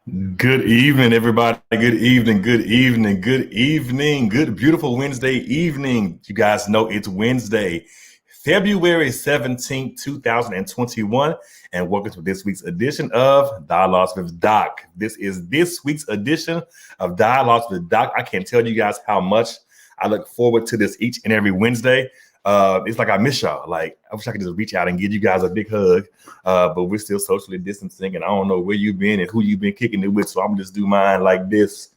Good evening, everybody. Good evening, good evening, good evening, good, beautiful Wednesday evening. You guys know it's Wednesday, February 17th, 2021, and welcome to this week's edition of Dialogues with Doc. This is this week's edition of Dialogues with Doc. I can't tell you guys how much I look forward to this each and every Wednesday. It's like I miss y'all. Like, I wish I could just reach out and give you guys a big hug. But we're still socially distancing, and I don't know where you've been and who you've been kicking it with. So I'm gonna just do mine like this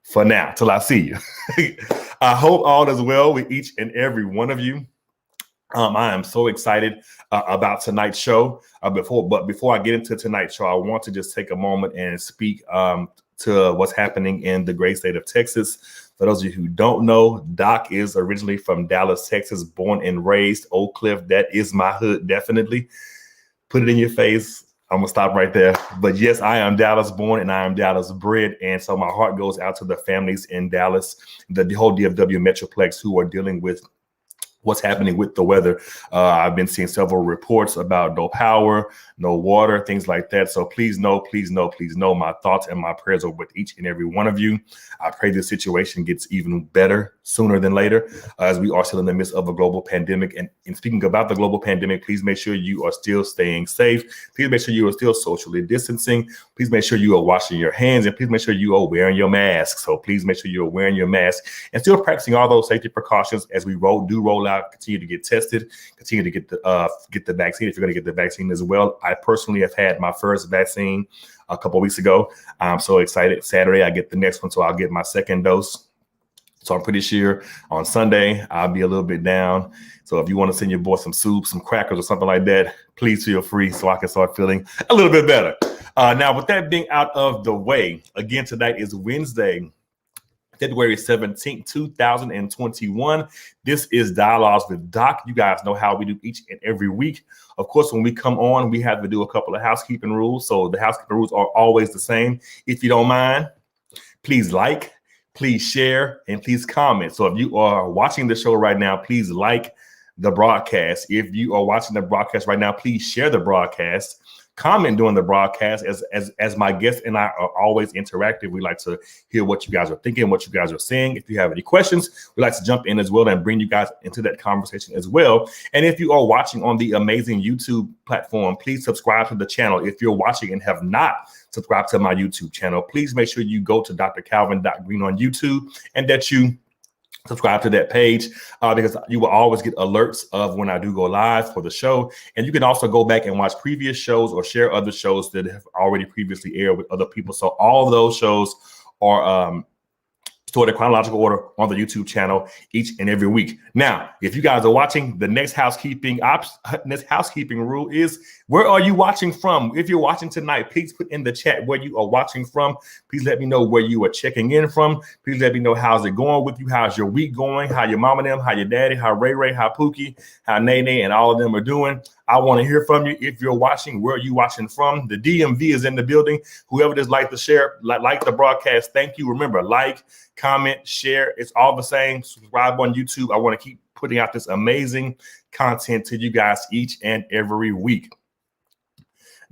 for now till I see you. I hope all is well with each and every one of you. I am so excited about tonight's show. Before I get into tonight's show, I want to just take a moment and speak to what's happening in the great state of Texas. For those of you who don't know, Doc is originally from Dallas, Texas, born and raised Oak Cliff. That is my hood, definitely. Put it in your face. I'm gonna stop right there. But yes, I am Dallas born and I am Dallas bred. And so my heart goes out to the families in Dallas, the whole DFW Metroplex who are dealing with what's happening with the weather. I've been seeing several reports about no power, no water, things like that. So please know, my thoughts and my prayers are with each and every one of you. I pray this situation gets even better sooner than later, as we are still in the midst of a global pandemic. And speaking about the global pandemic, please make sure you are still staying safe. Please make sure you are still socially distancing. Please make sure you are washing your hands, and please make sure you are wearing your mask. So please make sure you are wearing your mask and still practicing all those safety precautions as we roll out. Continue to get tested. Continue to get the vaccine if you're going to get the vaccine as well. I personally have had my first vaccine a couple of weeks ago. I'm so excited. Saturday I get the next one, so I'll get my second dose. So I'm pretty sure on Sunday I'll be a little bit down. So if you want to send your boy some soup, some crackers, or something like that, please feel free so I can start feeling a little bit better. Now, with that being out of the way, again, tonight is Wednesday, February 17th, 2021. This is Dialogues with Doc. You guys know how we do each and every week. Of course, when we come on, we have to do a couple of housekeeping rules. So the housekeeping rules are always the same. If you don't mind, please like, please share, and please comment. So if you are watching the show right now, please like the broadcast. If you are watching the broadcast right now, please share the broadcast. Comment during the broadcast. As my guests and I are always interactive, we like to hear what you guys are thinking, what you guys are saying. If you have any questions, we like to jump in as well and bring you guys into that conversation as well. And if you are watching on the amazing YouTube platform, please subscribe to the channel. If you're watching and have not subscribed to my YouTube channel, please make sure you go to Dr. Calvin.Green on YouTube and that you subscribe to that page because you will always get alerts of when I do go live for the show. And you can also go back and watch previous shows or share other shows that have already previously aired with other people. So all of those shows are stored in chronological order on the YouTube channel each and every week. Now, if you guys are watching, the next housekeeping rule is, where are you watching from? If you're watching tonight, please put in the chat where you are watching from. Please let me know where you are checking in from. Please let me know how's it going with you. How's your week going? How your mom and them, how your daddy, how Ray Ray, how Pookie, how Nene, and all of them are doing. I want to hear from you. If you're watching, where are you watching from? The DMV is in the building. Whoever just like to share, like the broadcast, thank you. Remember, like, comment, share. It's all the same. Subscribe on YouTube. I want to keep putting out this amazing content to you guys each and every week.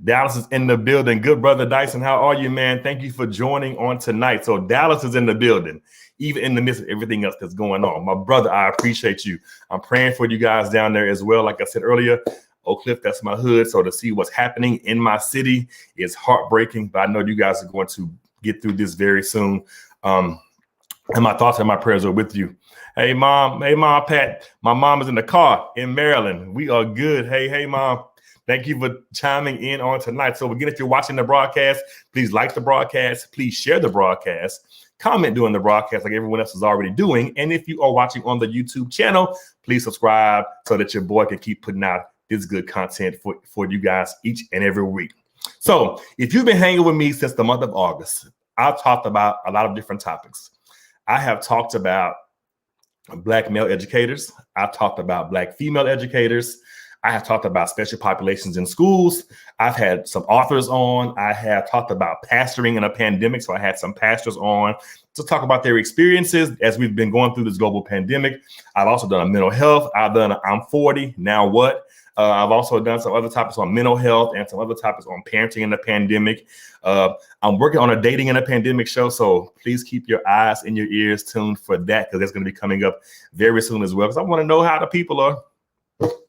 Dallas is in the building. Good brother Dyson, how are you, man? Thank you for joining on tonight. So Dallas is in the building, even in the midst of everything else that's going on. My brother, I appreciate you. I'm praying for you guys down there as well. Like I said earlier, Oak Cliff, that's my hood. So to see what's happening in my city is heartbreaking, but I know you guys are going to get through this very soon. And my thoughts and my prayers are with you. Hey, mom, Pat. My mom is in the car in Maryland. We are good. Hey, mom. Thank you for chiming in on tonight. So again, if you're watching the broadcast, please like the broadcast. Please share the broadcast. Comment during the broadcast like everyone else is already doing. And if you are watching on the YouTube channel, please subscribe so that your boy can keep putting out this good content for you guys each and every week. So if you've been hanging with me since the month of August, I've talked about a lot of different topics. I have talked about Black male educators. I've talked about Black female educators. I have talked about special populations in schools. I've had some authors on. I have talked about pastoring in a pandemic. So I had some pastors on to talk about their experiences as we've been going through this global pandemic. I've also done a mental health. I'm 40, now what? I've also done some other topics on mental health and some other topics on parenting in the pandemic. I'm working on a dating in a pandemic show, so please keep your eyes and your ears tuned for that, because that's going to be coming up very soon as well, because I want to know how the people are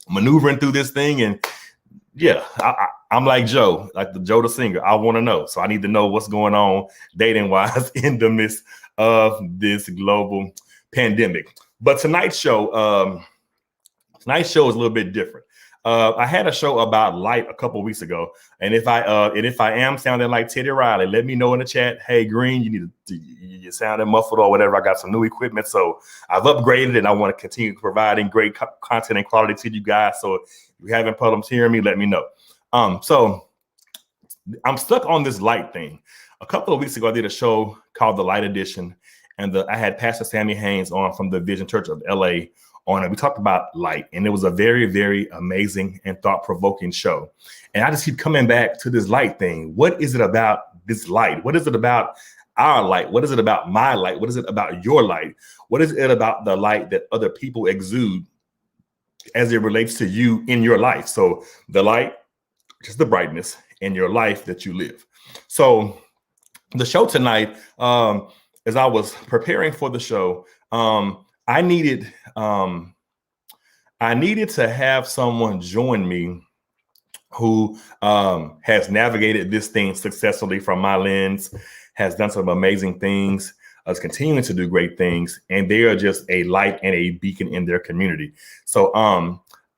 maneuvering through this thing. And yeah, I'm like Joe, like the Joe the singer. I want to know. So I need to know what's going on dating wise in the midst of this global pandemic. But tonight's show is a little bit different. I had a show about light a couple of weeks ago, and if I am sounding like Teddy Riley, let me know in the chat. Hey, Green, you sounding muffled or whatever. I got some new equipment, so I've upgraded, and I want to continue providing great content and quality to you guys. So if you having problems hearing me, let me know. So I'm stuck on this light thing. A couple of weeks ago, I did a show called The Light Edition, and I had Pastor Sammy Haynes on from the Vision Church of LA on it. We talked about light, and it was a very, very amazing and thought-provoking show. And I just keep coming back to this light thing. What is it about this light? What is it about our light? What is it about my light? What is it about your light? What is it about the light that other people exude as it relates to you in your life? So the light, just the brightness in your life that you live. So the show tonight, as I was preparing for the show, I needed to have someone join me who has navigated this thing successfully from my lens, has done some amazing things, is continuing to do great things, and they are just a light and a beacon in their community. So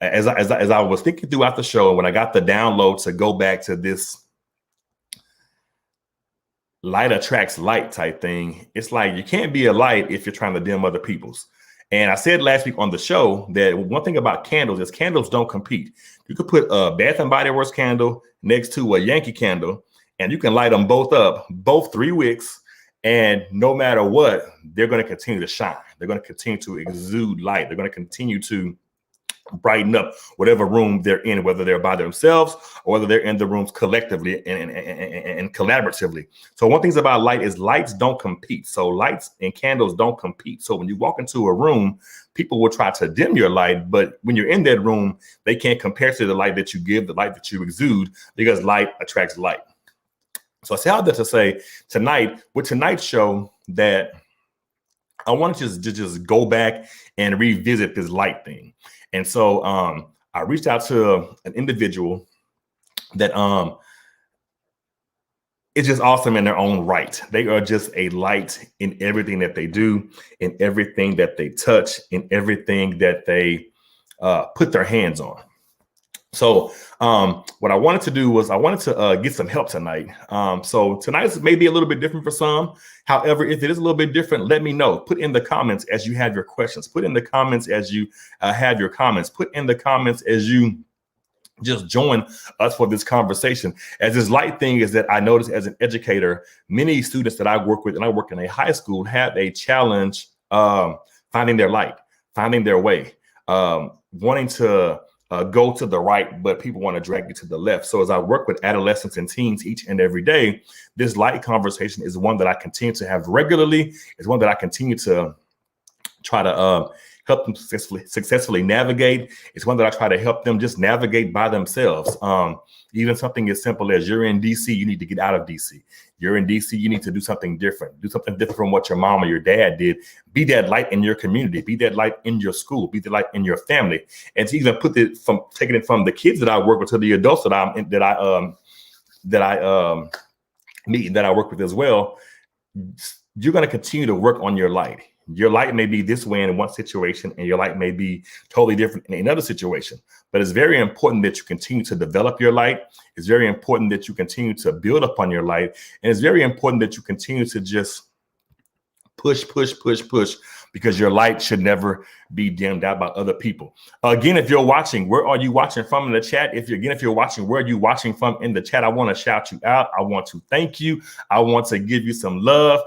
as I was thinking throughout the show, when I got the download to go back to this light attracts light type thing, it's like you can't be a light if you're trying to dim other people's. And I said last week on the show that one thing about candles is candles don't compete. You could put a Bath and Body Works candle next to a Yankee candle, and you can light them both up, both 3 wicks, and no matter what, they're going to continue to shine. They're going to continue to exude light. They're going to continue to brighten up whatever room they're in, whether they're by themselves or whether they're in the rooms collectively and collaboratively. So one thing about light is lights don't compete. So lights and candles don't compete. So when you walk into a room, people will try to dim your light, but when you're in that room, they can't compare to the light that you give, the light that you exude, because light attracts light. So I say all that to say tonight, with tonight's show, that I want to just go back and revisit this light thing. And so I reached out to an individual that is just awesome in their own right. They are just a light in everything that they do, in everything that they touch, in everything that they put their hands on. So what I wanted to do was I wanted to get some help tonight. So tonight may be a little bit different for some. However, if it is a little bit different, let me know. Put in the comments as you have your questions. Put in the comments as you have your comments. Put in the comments as you just join us for this conversation. As this light thing is that I noticed as an educator, many students that I work with, and I work in a high school, have a challenge finding their light, finding their way, wanting to go to the right, but people want to drag you to the left. So as I work with adolescents and teens each and every day, this light conversation is one that I continue to have regularly. It's one that I continue to try to help them successfully navigate. It's one that I try to help them just navigate by themselves. Even something as simple as you're in DC, you need to get out of DC. You're in DC, you need to do something different. Do something different from what your mom or your dad did. Be that light in your community. Be that light in your school. Be the light in your family. And to even taking it from the kids that I work with to the adults that I meet and that I work with as well. You're going to continue to work on your light. Your light may be this way in one situation, and your light may be totally different in another situation. But it's very important that you continue to develop your light. It's very important that you continue to build upon your light. And it's very important that you continue to just push, because your light should never be dimmed out by other people. Again, if you're watching, where are you watching from in the chat? If you're watching, where are you watching from in the chat? I want to shout you out. I want to thank you. I want to give you some love.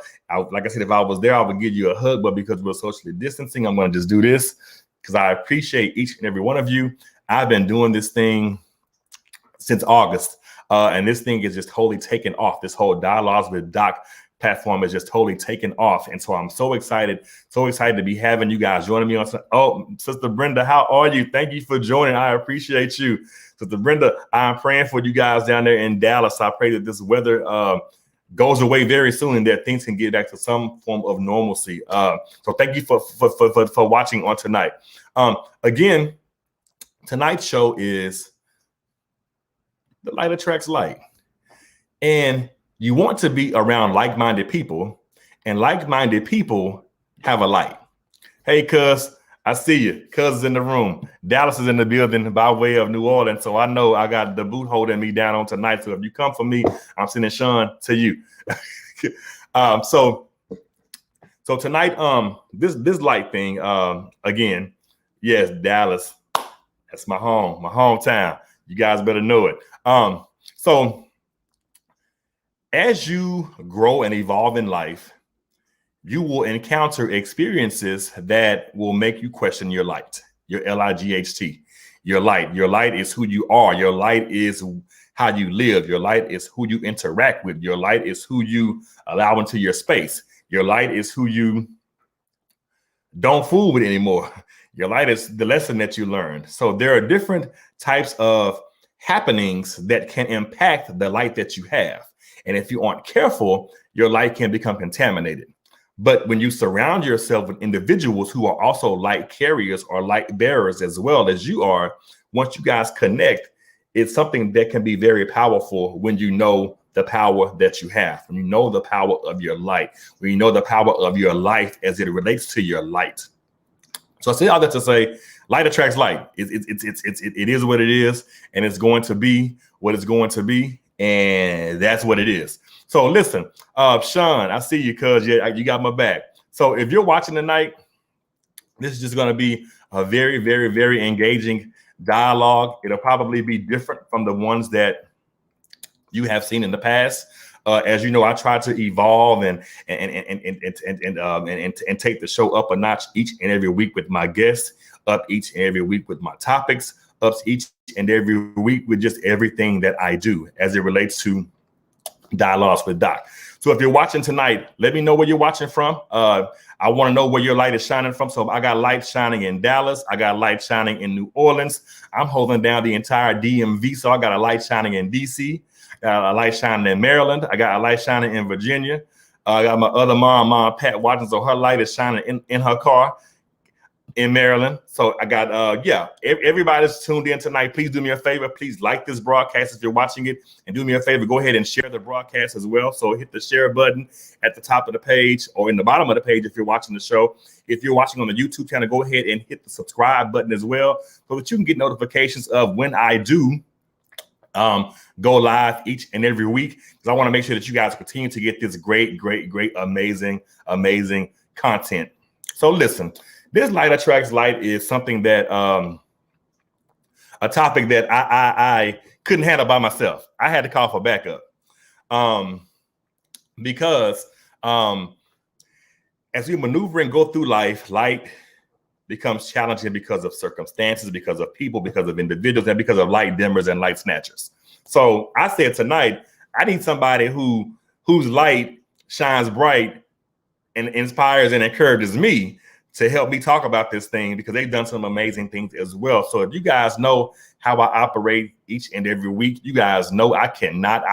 Like I said, if I was there, I would give you a hug, but because we're socially distancing, I'm going to just do this because I appreciate each and every one of you. I've been doing this thing since August. And this thing is just totally taken off. This whole Dialogues with Doc platform is just totally taken off. And so I'm so excited to be having you guys joining me on. Oh, Sister Brenda, how are you? Thank you for joining. I appreciate you. Sister Brenda, I'm praying for you guys down there in Dallas. I pray that this weather goes away very soon and that things can get back to some form of normalcy. So thank you for watching on tonight. Again, tonight's show is The Light Attracts Light. And you want to be around like-minded people, and like-minded people have a light. Hey, cuz, I see you. Cuz is in the room. Dallas is in the building by way of New Orleans. So I know I got the boot holding me down on tonight. So if you come for me, I'm sending Sean to you. So tonight, this light thing, again, yes, Dallas, that's my hometown. You guys better know it. So as you grow and evolve in life, you will encounter experiences that will make you question your light, your L-I-G-H-T, your light. Your light is who you are. Your light is how you live. Your light is who you interact with. Your light is who you allow into your space. Your light is who you don't fool with anymore. Your light is the lesson that you learned. So there are different types of happenings that can impact the light that you have. And if you aren't careful, your light can become contaminated. But when you surround yourself with individuals who are also light carriers or light bearers as well as you are, once you guys connect, it's something that can be very powerful when you know the power that you have, when you know the power of your light, when you know the power of your life as it relates to your light. So I say all that to say, light attracts light. It is what it is, and it's going to be what it's going to be. And that's what it is. So listen, Sean, I see you, cuz you got my back. So if you're watching tonight, this is just going to be a very, very, very engaging dialogue. It'll probably be different from the ones that you have seen in the past. As you know, I try to evolve and take the show up a notch each and every week with my guests, up each and every week with my topics, up each and every week with just everything that I do as it relates to Dialogues with Doc. So if you're watching tonight, let me know where you're watching from. I want to know where your light is shining from. So I got light shining in Dallas. I got light shining in New Orleans. I'm holding down the entire DMV. So I got a light shining in DC. Got a light shining in Maryland. I got a light shining in Virginia. I got my other mom, Pat, watching. So her light is shining in her car in Maryland. So I got, everybody's tuned in tonight. Please do me a favor. Please like this broadcast if you're watching it, and do me a favor, go ahead and share the broadcast as well. So hit the share button at the top of the page or in the bottom of the page if you're watching the show. If you're watching on the YouTube channel, go ahead and hit the subscribe button as well so that you can get notifications of when I do go live each and every week, because I want to make sure that you guys continue to get this great, amazing content. So listen, this light attracts light is something that a topic that I couldn't handle by myself. I had to call for backup because as we maneuver and go through life, light becomes challenging because of circumstances, because of people, because of individuals, and because of light dimmers and light snatchers. So I said tonight, I need somebody whose light shines bright and inspires and encourages me to help me talk about this thing, because they've done some amazing things as well. So if you guys know how I operate each and every week, you guys know I cannot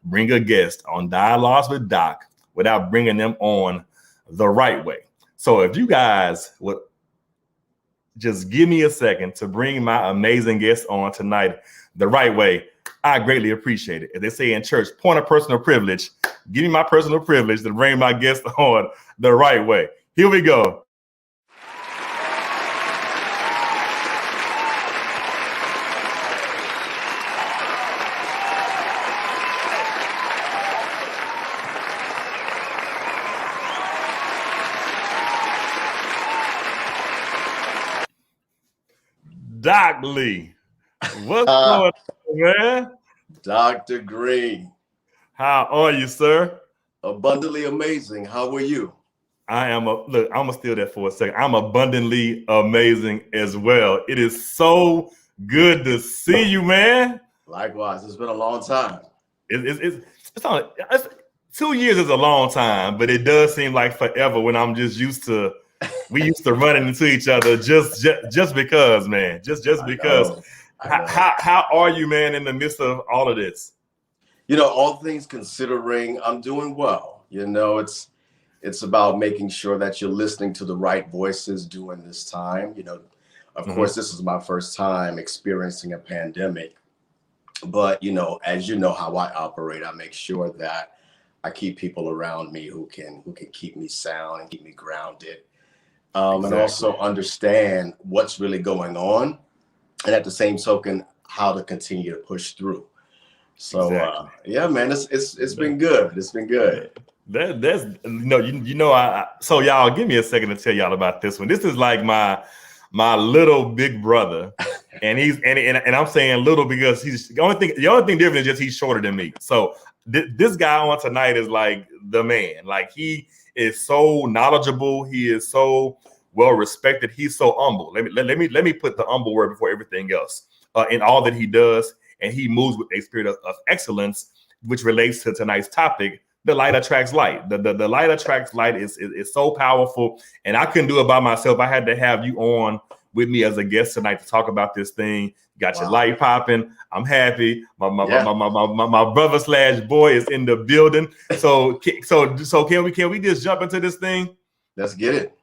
bring a guest on Dialogues with Doc without bringing them on the right way. So if you guys would just give me a second to bring my amazing guest on tonight the right way, I greatly appreciate it. As they say in church, point of personal privilege, give me my personal privilege to bring my guest on the right way. Here we go. Doc Lee. What's going on, man? Dr. Green. How are you, sir? Abundantly amazing. How are you? look, I'm gonna steal that for a second. I'm abundantly amazing as well. It is so good to see you, man. Likewise, it's been a long time. It's 2 years is a long time, but it does seem like forever when I'm just we used to running into each other just because, man. Just because. I know. How are you, man, in the midst of all of this? All things considering, I'm doing well. It's about making sure that you're listening to the right voices during this time. Of course, this is my first time experiencing a pandemic. But, as you know how I operate, I make sure that I keep people around me who can keep me sound and keep me grounded. Exactly. And also understand what's really going on. And at the same token, how to continue to push through. So, exactly. Yeah, man, it's been good. It's been good. That's so y'all give me a second to tell y'all about this one. This is like my little big brother. And and I'm saying little because he's the only thing different is just he's shorter than me. So this guy on tonight is like the man. Like he is so knowledgeable. He is so well respected. He's so humble. Let me put the humble word before everything else in all that he does. And he moves with a spirit of excellence, which relates to tonight's topic. The light attracts light. The light attracts light is so powerful. And I couldn't do it by myself. I had to have you on with me as a guest tonight to talk about this thing. You got your light popping. I'm happy. My brother / boy is in the building. So can we just jump into this thing? Let's get it.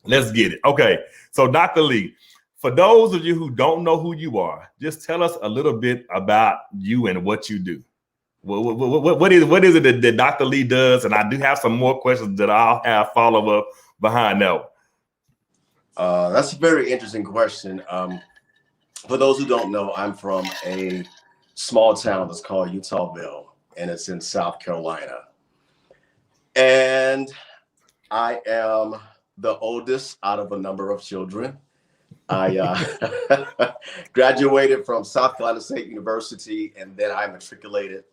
Let's get it. Okay. So Dr. Lee, for those of you who don't know who you are, just tell us a little bit about you and what you do. What is it that Dr. Lee does? And I do have some more questions that I'll have follow up behind that. That's a very interesting question. For those who don't know, I'm from a small town that's called Utahville, and it's in South Carolina. And I am the oldest out of a number of children. I graduated from South Carolina State University, and then I matriculated,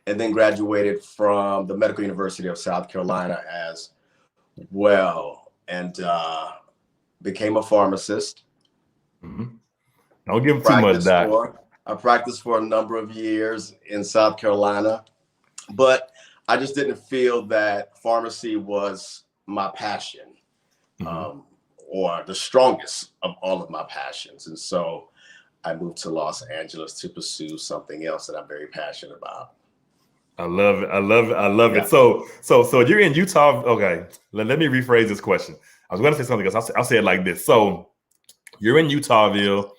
and then graduated from the Medical University of South Carolina as well, and became a pharmacist. Mm-hmm. Don't give him too much, Doc. I practiced for a number of years in South Carolina, but I just didn't feel that pharmacy was my passion. Or the strongest of all of my passions. And so I moved to Los Angeles to pursue something else that I'm very passionate about. I love it. So you're in Utah. Okay. Let me rephrase this question. I was going to say something else. I'll say it like this. So you're in Utahville.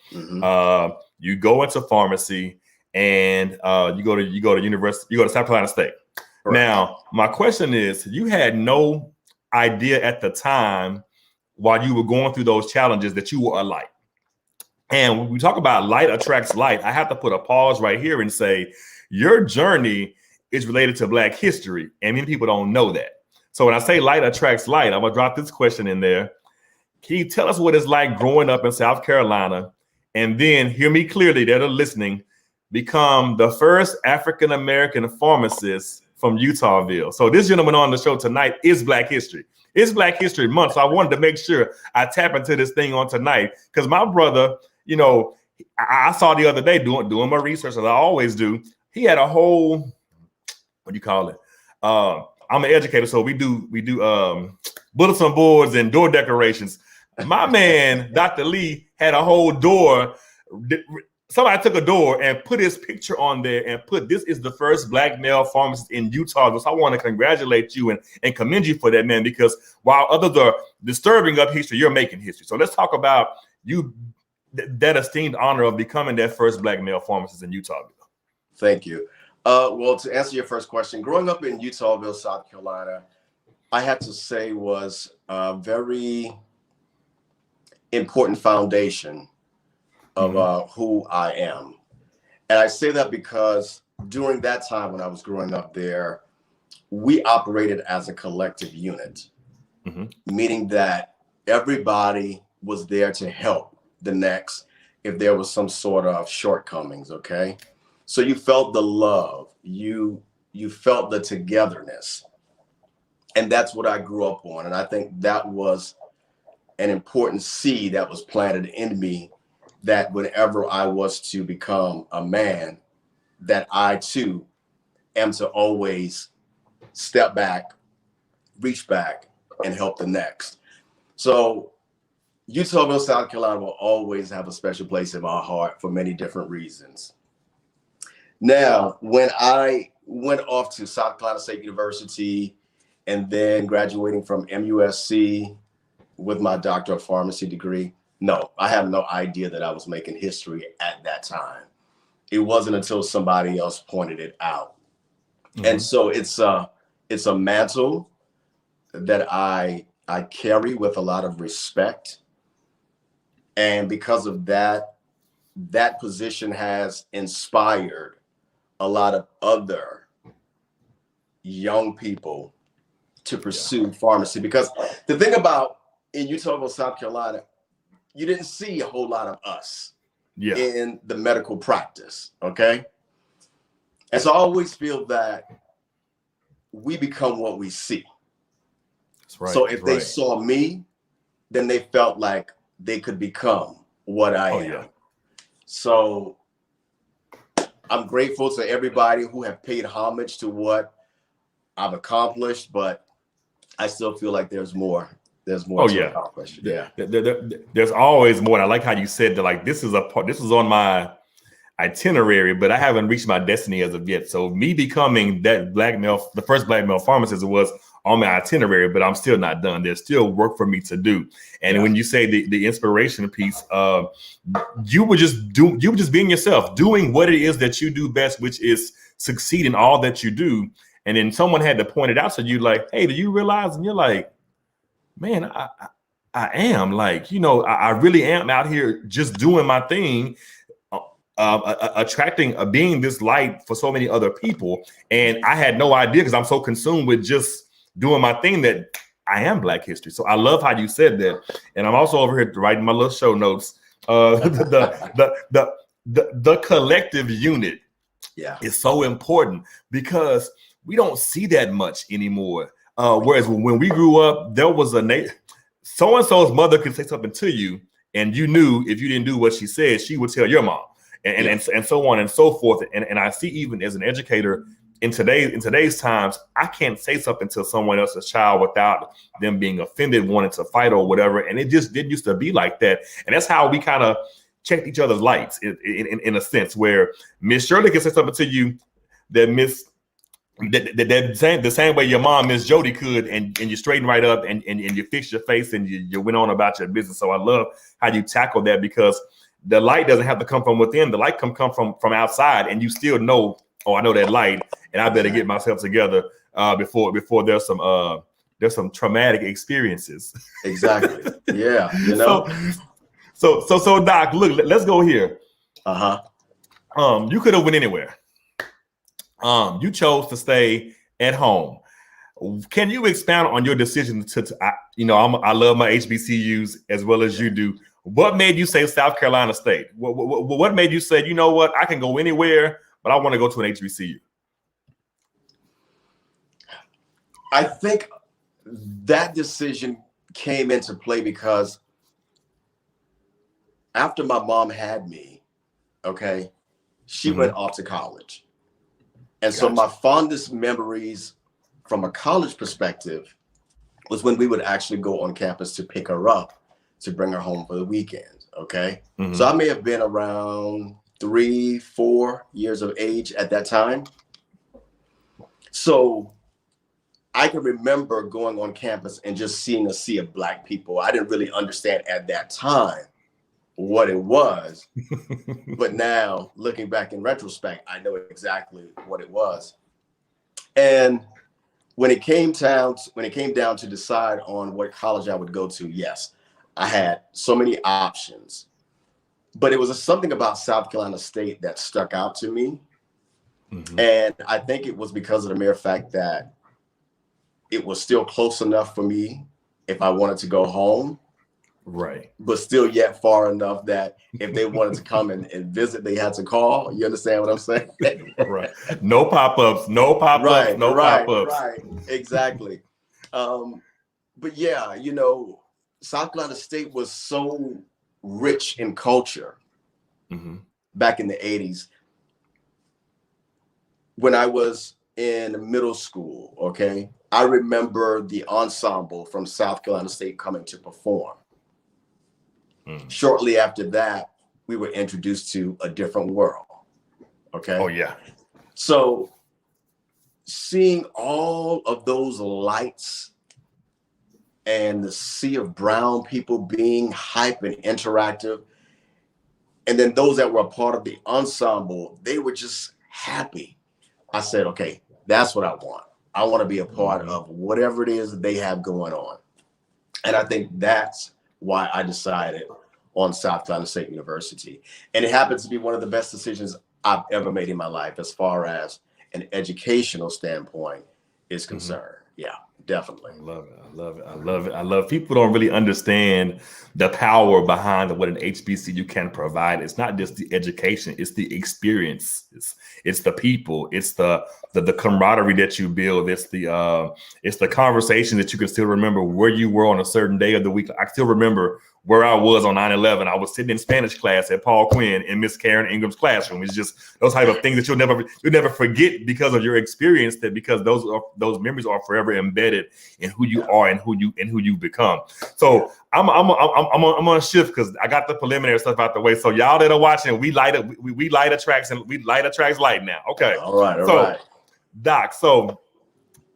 You go into pharmacy and you go to university, you go to South Carolina State. Correct. Now, my question is, you had no idea at the time while you were going through those challenges that you were a light. And when we talk about light attracts light, I have to put a pause right here and say your journey is related to Black history, and many people don't know that. So when I say light attracts light, I'm gonna drop this question in there. Can you tell us what it's like growing up in South Carolina, and then hear me clearly that are listening, become the first African-American pharmacist from Utahville? So this gentleman on the show tonight is Black history. It's Black History Month, so I wanted to make sure I tap into this thing on tonight because my brother, I saw the other day doing my research as I always do. He had a whole, what do you call it? I'm an educator, so we do bulletin boards and door decorations. My man, Dr. Lee, had a whole door. Somebody took a door and put his picture on there and put, this is the first Black male pharmacist in Utah. So I want to congratulate you and commend you for that, man, because while others are disturbing up history, you're making history. So let's talk about you, that esteemed honor of becoming that first Black male pharmacist in Utah. Thank you. Well, to answer your first question, growing up in Utahville, South Carolina, I have to say was a very important foundation of who I am. And I say that because during that time when I was growing up there, we operated as a collective unit, meaning that everybody was there to help the next if there was some sort of shortcomings, okay? So you felt the love, you felt the togetherness. And that's what I grew up on. And I think that was an important seed that was planted in me, that whenever I was to become a man, that I too am to always step back, reach back, and help the next. So Utahville, South Carolina will always have a special place in my heart for many different reasons. Now, when I went off to South Carolina State University and then graduating from MUSC with my Doctor of Pharmacy degree, no, I have no idea that I was making history at that time. It wasn't until somebody else pointed it out. Mm-hmm. And so it's a mantle that I carry with a lot of respect. And because of that, that position has inspired a lot of other young people to pursue pharmacy. Because the thing about in Utahville, South Carolina, you didn't see a whole lot of us in the medical practice, okay? And so I always feel that we become what we see. That's right. So if they saw me, then they felt like they could become what I am. Yeah. So I'm grateful to everybody who have paid homage to what I've accomplished, but I still feel like there's more. There's more to accomplish. Yeah. There's always more. And I like how you said that, like, this is on my itinerary, but I haven't reached my destiny as of yet. So me becoming the first black male pharmacist was on my itinerary, but I'm still not done. There's still work for me to do. And when you say the inspiration piece, you were just being yourself, doing what it is that you do best, which is succeed in all that you do. And then someone had to point it out to you, like, hey, do you realize? And you're like, man, I am, like, I really am out here just doing my thing, being this light for so many other people. And I had no idea, because I'm so consumed with just doing my thing, that I am Black history. So I love how you said that. And I'm also over here writing my little show notes. The collective unit is so important, because we don't see that much anymore. Whereas when we grew up, there was so-and-so's mother could say something to you, and you knew if you didn't do what she said, she would tell your mom, and so on and so forth. And I see, even as an educator in today's times, I can't say something to someone else's child without them being offended, wanting to fight or whatever. And it just didn't used to be like that. And that's how we kind of checked each other's lights in a sense, where Miss Shirley can say something to you that the same way your mom, Miss Jody, could, and you straighten right up and you fix your face and you went on about your business. So I love how you tackle that, because the light doesn't have to come from within. The light come from outside, and you still know, oh, I know that light, and I better get myself together before there's some traumatic experiences. Exactly. Yeah. So Doc, look, let's go here. You could have went anywhere. You chose to stay at home. Can you expound on your decision I love my HBCUs as well as you do. What made you say South Carolina State? What made you say, you know what, I can go anywhere, but I want to go to an HBCU? I think that decision came into play because after my mom had me, she went off to college. And so my fondest memories from a college perspective was when we would actually go on campus to pick her up, to bring her home for the weekend. So I may have been around 3-4 years of age at that time. So I can remember going on campus and just seeing a sea of Black people. I didn't really understand at that time what it was, but now looking back in retrospect, I know exactly what it was. And when it came down to decide on what college I would go to, yes, I had so many options, but it was something about South Carolina State that stuck out to me. And I think it was because of the mere fact that it was still close enough for me if I wanted to go home. But still yet far enough that if they wanted to come and visit, they had to call. You understand what I'm saying? No pop-ups, no pop-ups, no pop-ups. Exactly. But yeah, you know, South Carolina State was so rich in culture back in the 80s. When I was in middle school, okay, I remember the ensemble from South Carolina State coming to perform. Shortly after that, we were introduced to A Different World, okay? Oh, yeah. So seeing all of those lights and the sea of brown people being hype and interactive, and then those that were a part of the ensemble, they were just happy. I said, okay, that's what I want. I want to be a part of whatever it is that they have going on. And I think that's why I decided on South Carolina State University. And it happens to be one of the best decisions I've ever made in my life as far as an educational standpoint is concerned. Yeah, definitely. I love it. I love it. I love it. I love people don't really understand the power behind what an HBCU can provide. It's not just the education, it's the experience. It's the people, it's the camaraderie that you build. It's the conversation that you can still remember where you were on a certain day of the week. I still remember where I was on 9/11. I was sitting in Spanish class at Paul Quinn in Miss Karen Ingram's classroom. It's just those type of things that you'll never forget because of your experience. That because those memories are forever embedded in who you are and who you become. So I'm gonna shift because I got the preliminary stuff out the way. So y'all that are watching, we light a tracks light now. Okay. All right. Doc, so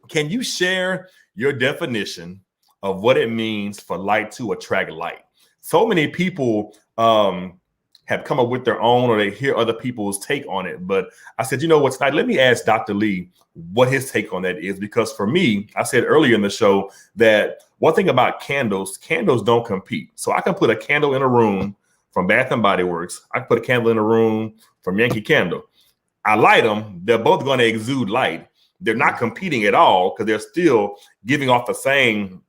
can you share your definition of what it means for light to attract light? So many people have come up with their own, or they hear other people's take on it. But I said, you know what, tonight, let me ask Dr. Lee what his take on that is. Because for me, I said earlier in the show that one thing about candles don't compete. So I can put a candle in a room from Bath and Body Works. I can put a candle in a room from Yankee Candle. I light them. They're both going to exude light. They're not competing at all because they're still giving off the same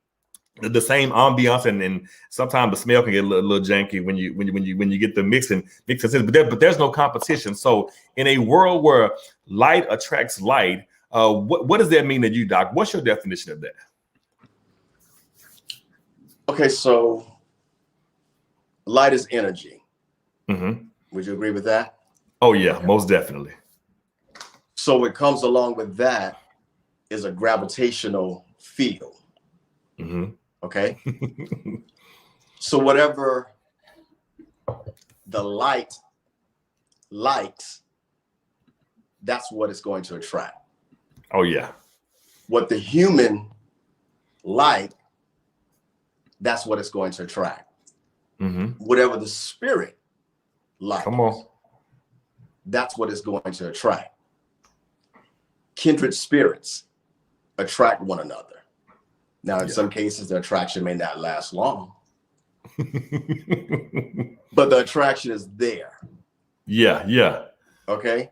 ambiance, and sometimes the smell can get a little janky when you get the mixing. But there's no competition. So in a world where light attracts light, what does that mean to you, Doc? What's your definition of that? Okay, so light is energy. Mm-hmm. Would you agree with that? Oh yeah, most definitely. So what comes along with that is a gravitational field. Mm-hmm. Okay. So whatever the light likes, that's what it's going to attract. Oh yeah. What the human like, that's what it's going to attract. Mm-hmm. Whatever the spirit likes, come on, that's what it's going to attract. Kindred spirits attract one another. Now, in some cases, the attraction may not last long, but the attraction is there. Yeah. Okay.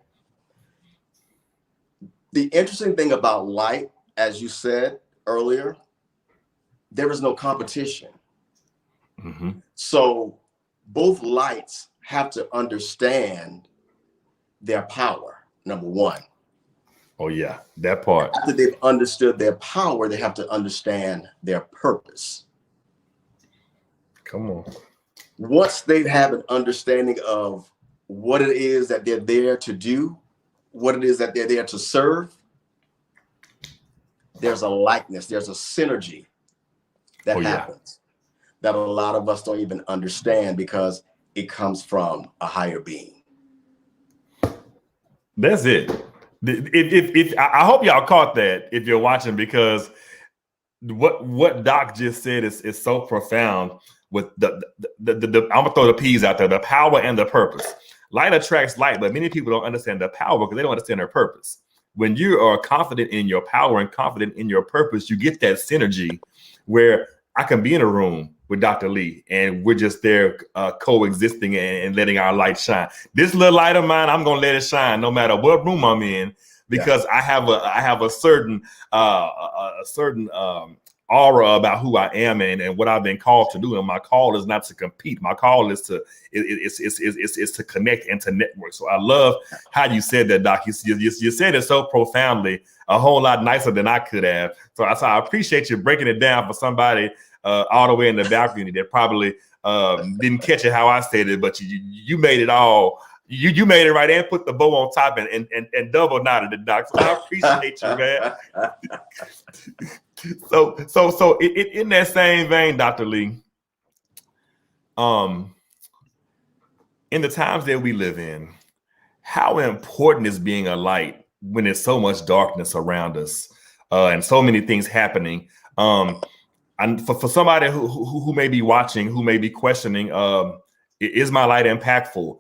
The interesting thing about light, as you said earlier, there is no competition. Mm-hmm. So both lights have to understand their power, number one. Oh yeah, that part. After they've understood their power, they have to understand their purpose. Come on. Once they have an understanding of what it is that they're there to do, what it is that they're there to serve, there's a likeness, there's a synergy that happens that a lot of us don't even understand because it comes from a higher being. That's it. If I hope y'all caught that if you're watching, because what Doc just said is so profound. With the I'm gonna throw the P's out there, the power and the purpose. Light attracts light, but many people don't understand the power because they don't understand their purpose. When you are confident in your power and confident in your purpose, you get that synergy where I can be in a room with Dr. Lee and we're just there coexisting and letting our light shine. This little light of mine, I'm gonna let it shine no matter what room I'm in, because I have a certain aura about who I am and what I've been called to do. And my call is not to compete. My call is to connect and to network. So I love how you said that, Doc. You said it so profoundly, a whole lot nicer than I could have. So I appreciate you breaking it down for somebody all the way in the balcony that probably didn't catch it how I said it, but you made it all. You made it right and put the bow on top and double knotted it, Doc. So I appreciate you, man. So in that same vein, Dr. Lee, in the times that we live in, how important is being a light when there's so much darkness around us and so many things happening? And for somebody who may be watching, who may be questioning, is my light impactful?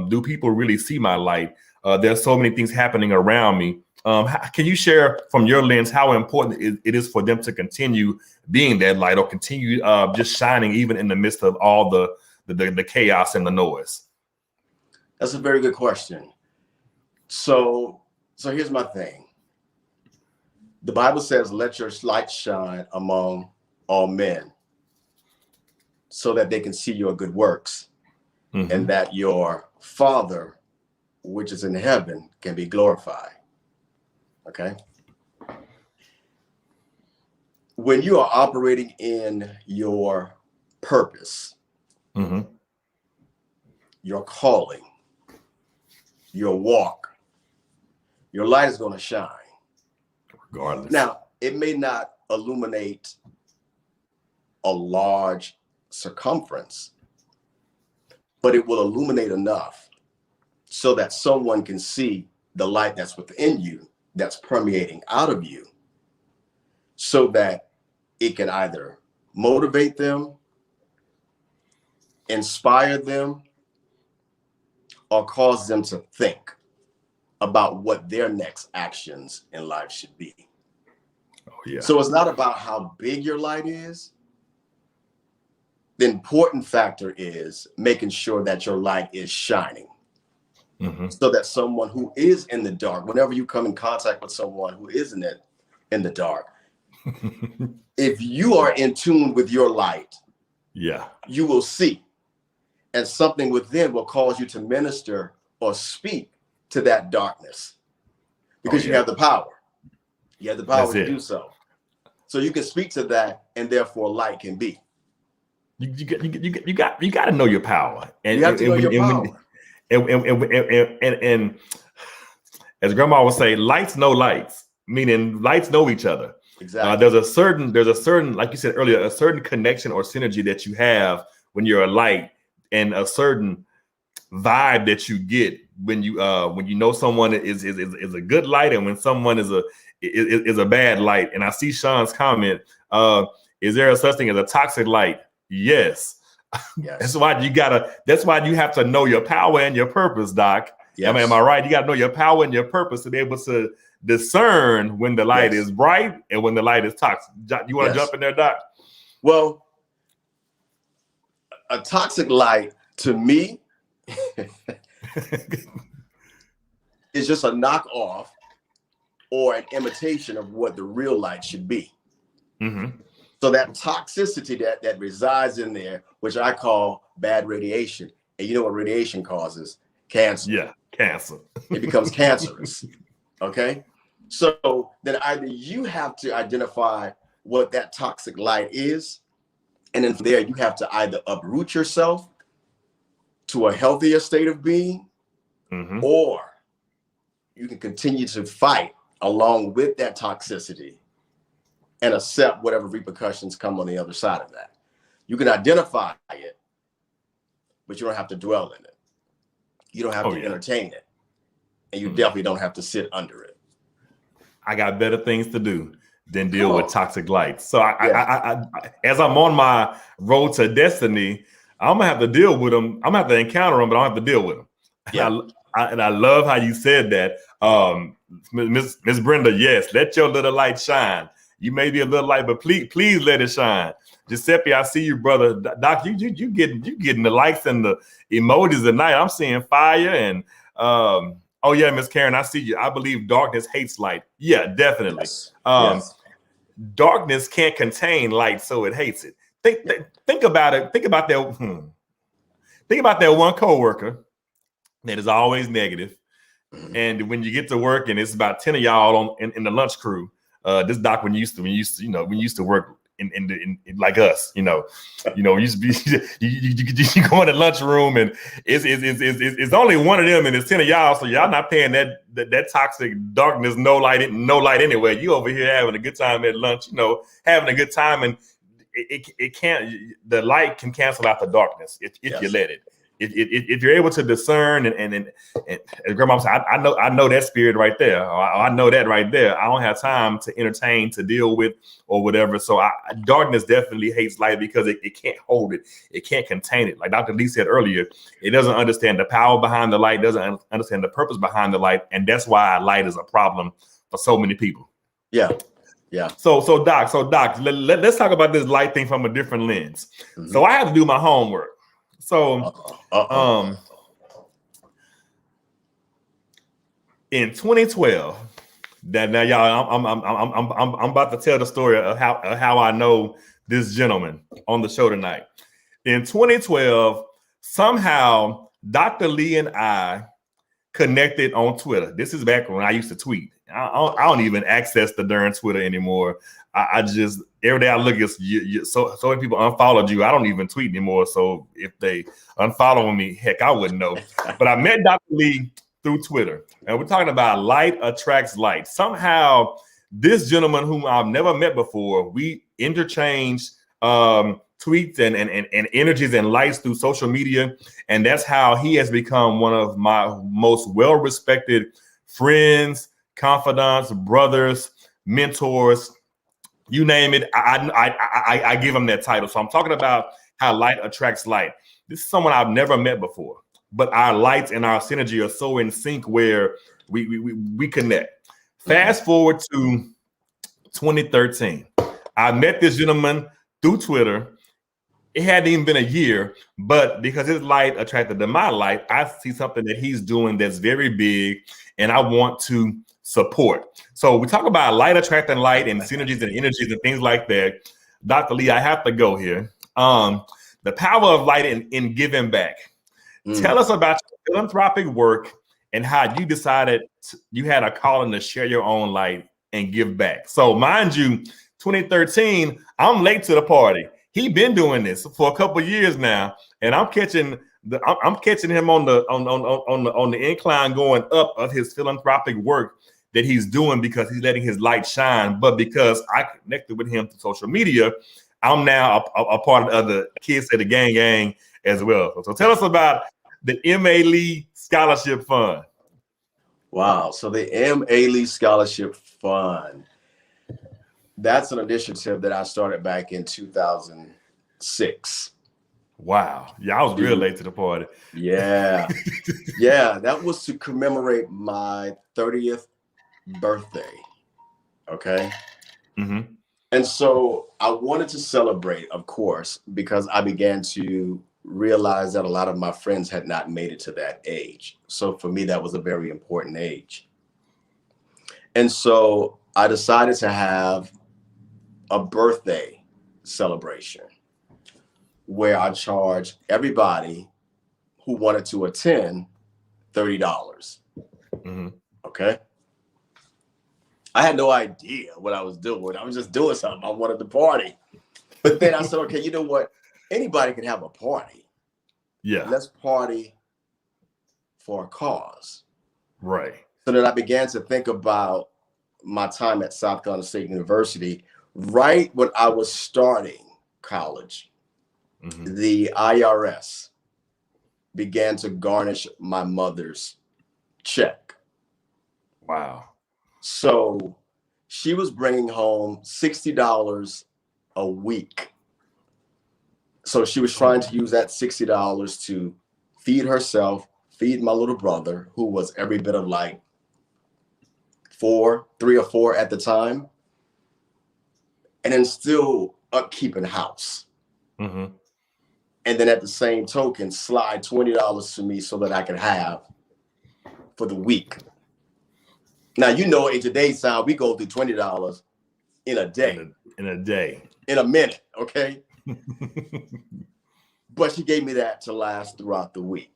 Do people really see my light? There's so many things happening around me. Can you share from your lens how important it is for them to continue being that light or continue just shining even in the midst of all the chaos and the noise? That's a very good question. So here's my thing. The Bible says, let your light shine among all men so that they can see your good works and that your Father, which is in heaven, can be glorified. Okay. When you are operating in your purpose, your calling, your walk, your light is going to shine. Regardless. Now, it may not illuminate a large circumference, but it will illuminate enough so that someone can see the light that's within you, that's permeating out of you, so that it can either motivate them, inspire them, or cause them to think about what their next actions in life should be. Oh, yeah. So it's not about how big your light is. The important factor is making sure that your light is shining. So that someone who is in the dark, whenever you come in contact with someone who is in the dark, if you are in tune with your light, you will see, and something within will cause you to minister or speak to that darkness because you have the power. You have the power to do so. So you can speak to that, and therefore light can be. You got to know your power, and you have to know your power. And as grandma would say, lights know lights, meaning lights know each other. Exactly. There's a certain, like you said earlier, a certain connection or synergy that you have when you're a light, and a certain vibe that you get when you know someone is a good light, and when someone is a bad light. And I see Sean's comment. Is there a such thing as a toxic light? Yes. That's why you have to know your power and your purpose, Doc. Am I right? You got to know your power and your purpose to be able to discern when the light is bright and when the light is toxic. You want to jump in there, Doc? Well, a toxic light to me is just a knockoff or an imitation of what the real light should be. So that toxicity that resides in there, which I call bad radiation. And you know what radiation causes? Cancer. Yeah, cancer. It becomes cancerous. Okay. So then either you have to identify what that toxic light is, and then from there you have to either uproot yourself to a healthier state of being, or you can continue to fight along with that toxicity and accept whatever repercussions come on the other side of that. You can identify it, but you don't have to dwell in it. You don't have to entertain it. And you definitely don't have to sit under it. I got better things to do than deal with toxic lights. So I as I'm on my road to destiny, I'm gonna have to deal with them. I'm gonna have to encounter them, but I don't have to deal with them. Yeah. And I love how you said that. Miss Brenda, yes, let your little light shine. You may be a little light, but please let it shine. Giuseppe, I see you, brother. Doc, you getting the likes and the emojis tonight. I'm seeing fire and oh yeah, Miss Karen, I see you. I believe darkness hates light. Yeah, definitely. Yes. darkness can't contain light, so it hates it. Think about it. Think about that. Think about that one coworker that is always negative. And when you get to work and it's about 10 of y'all in the lunch crew, this doc when you used to work in like us, you used to be you go in the lunchroom and it's only one of them and it's 10 of y'all, so y'all not paying that toxic darkness no light anyway. You over here having a good time at lunch, having a good time, and it can't, the light can cancel out the darkness if you let it. If you're able to discern and grandma said, I know that spirit right there. I know that right there. I don't have time to entertain, to deal with, or whatever. So darkness definitely hates light because it can't hold it. It can't contain it. Like Dr. Lee said earlier, it doesn't understand the power behind the light, doesn't understand the purpose behind the light. And that's why light is a problem for so many people. Yeah. So Doc, let's talk about this light thing from a different lens. Mm-hmm. So I have to do my homework. So, in 2012, now y'all, I'm about to tell the story of how I know this gentleman on the show tonight. In 2012, somehow Dr. Lee and I connected on Twitter. This is back when I used to tweet. I don't even access the darn Twitter anymore. I just, every day I look at so many people unfollowed you. I don't even tweet anymore. So if they unfollow me, heck, I wouldn't know. But I met Dr. Lee through Twitter, and we're talking about light attracts light. Somehow, this gentleman whom I've never met before, we interchanged tweets and energies and lights through social media, and that's how he has become one of my most well-respected friends, confidants, brothers, mentors. You name it, I give him that title. So I'm talking about how light attracts light. This is someone I've never met before, but our lights and our synergy are so in sync where we connect. Fast forward to 2013. I met this gentleman through Twitter. It hadn't even been a year, but because his light attracted to my light, I see something that he's doing that's very big, and I want to support. So we talk about light attracting light and synergies and energies and things like that. Dr. Lee, I have to go here. The power of light in giving back. Tell us about your philanthropic work and how you decided you had a calling to share your own light and give back. So mind you, 2013, I'm late to the party. He's been doing this for a couple of years now, and I'm catching him on the incline going up of his philanthropic work that he's doing because he's letting his light shine. But because I connected with him through social media, I'm now a part of the Kids at the Gang as well. So tell us about the M.A. Lee Scholarship Fund. Wow. So the M.A. Lee Scholarship Fund, that's an initiative that I started back in 2006. Wow. Yeah, I was real late to the party. Yeah. Yeah, that was to commemorate my 30th birthday. Okay. Mm-hmm. And so I wanted to celebrate, of course, because I began to realize that a lot of my friends had not made it to that age. So for me, that was a very important age. And so I decided to have a birthday celebration where I charged everybody who wanted to attend $30. Mm-hmm. Okay. I had no idea what I was doing. I was just doing something. I wanted to party. But then I said, okay, you know what? Anybody can have a party. Yeah. Let's party for a cause. Right. So then I began to think about my time at South Carolina State University. Right when I was starting college, the IRS began to garnish my mother's check. Wow. So she was bringing home $60 a week. So she was trying to use that $60 to feed herself, feed my little brother, who was every bit of like 3 or 4 at the time, and then still upkeeping house. Mm-hmm. And then at the same token, slide $20 to me so that I could have for the week. Now, in today's time, we go through $20. in a day. In a day. In a minute, okay? But she gave me that to last throughout the week.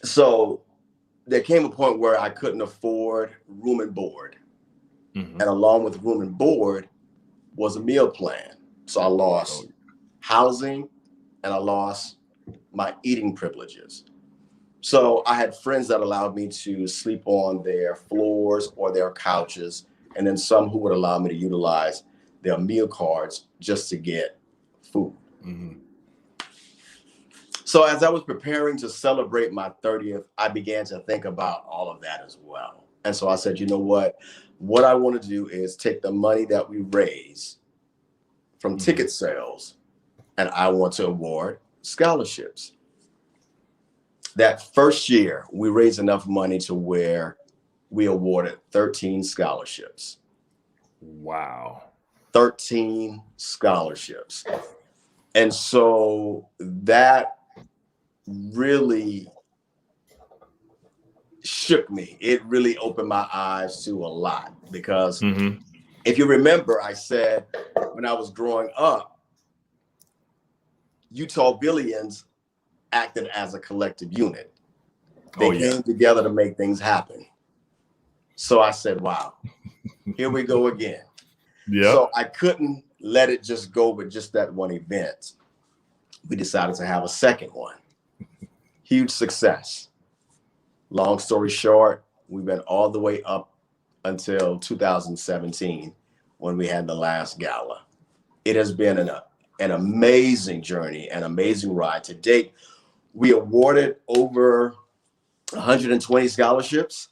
So there came a point where I couldn't afford room and board. And along with room and board was a meal plan. So I lost housing and I lost my eating privileges. So I had friends that allowed me to sleep on their floors or their couches, and then some who would allow me to utilize their meal cards just to get food. So as I was preparing to celebrate my 30th, I began to think about all of that as well. And so I said, you know what? What I want to do is take the money that we raise from ticket sales, and I want to award scholarships. That first year, we raised enough money to where we awarded 13 scholarships. Wow. 13 scholarships. And so that really shook me. It really opened my eyes to a lot because if you remember, I said when I was growing up, Utah Billions acted as a collective unit. They came together to make things happen. So I said, wow, here we go again. So I couldn't let it just go with just that one event. We decided to have a second one. Huge success. Long story short, we went all the way up until 2017 when we had the last gala. It has been an amazing journey, an amazing ride. To date, we awarded over 120 scholarships,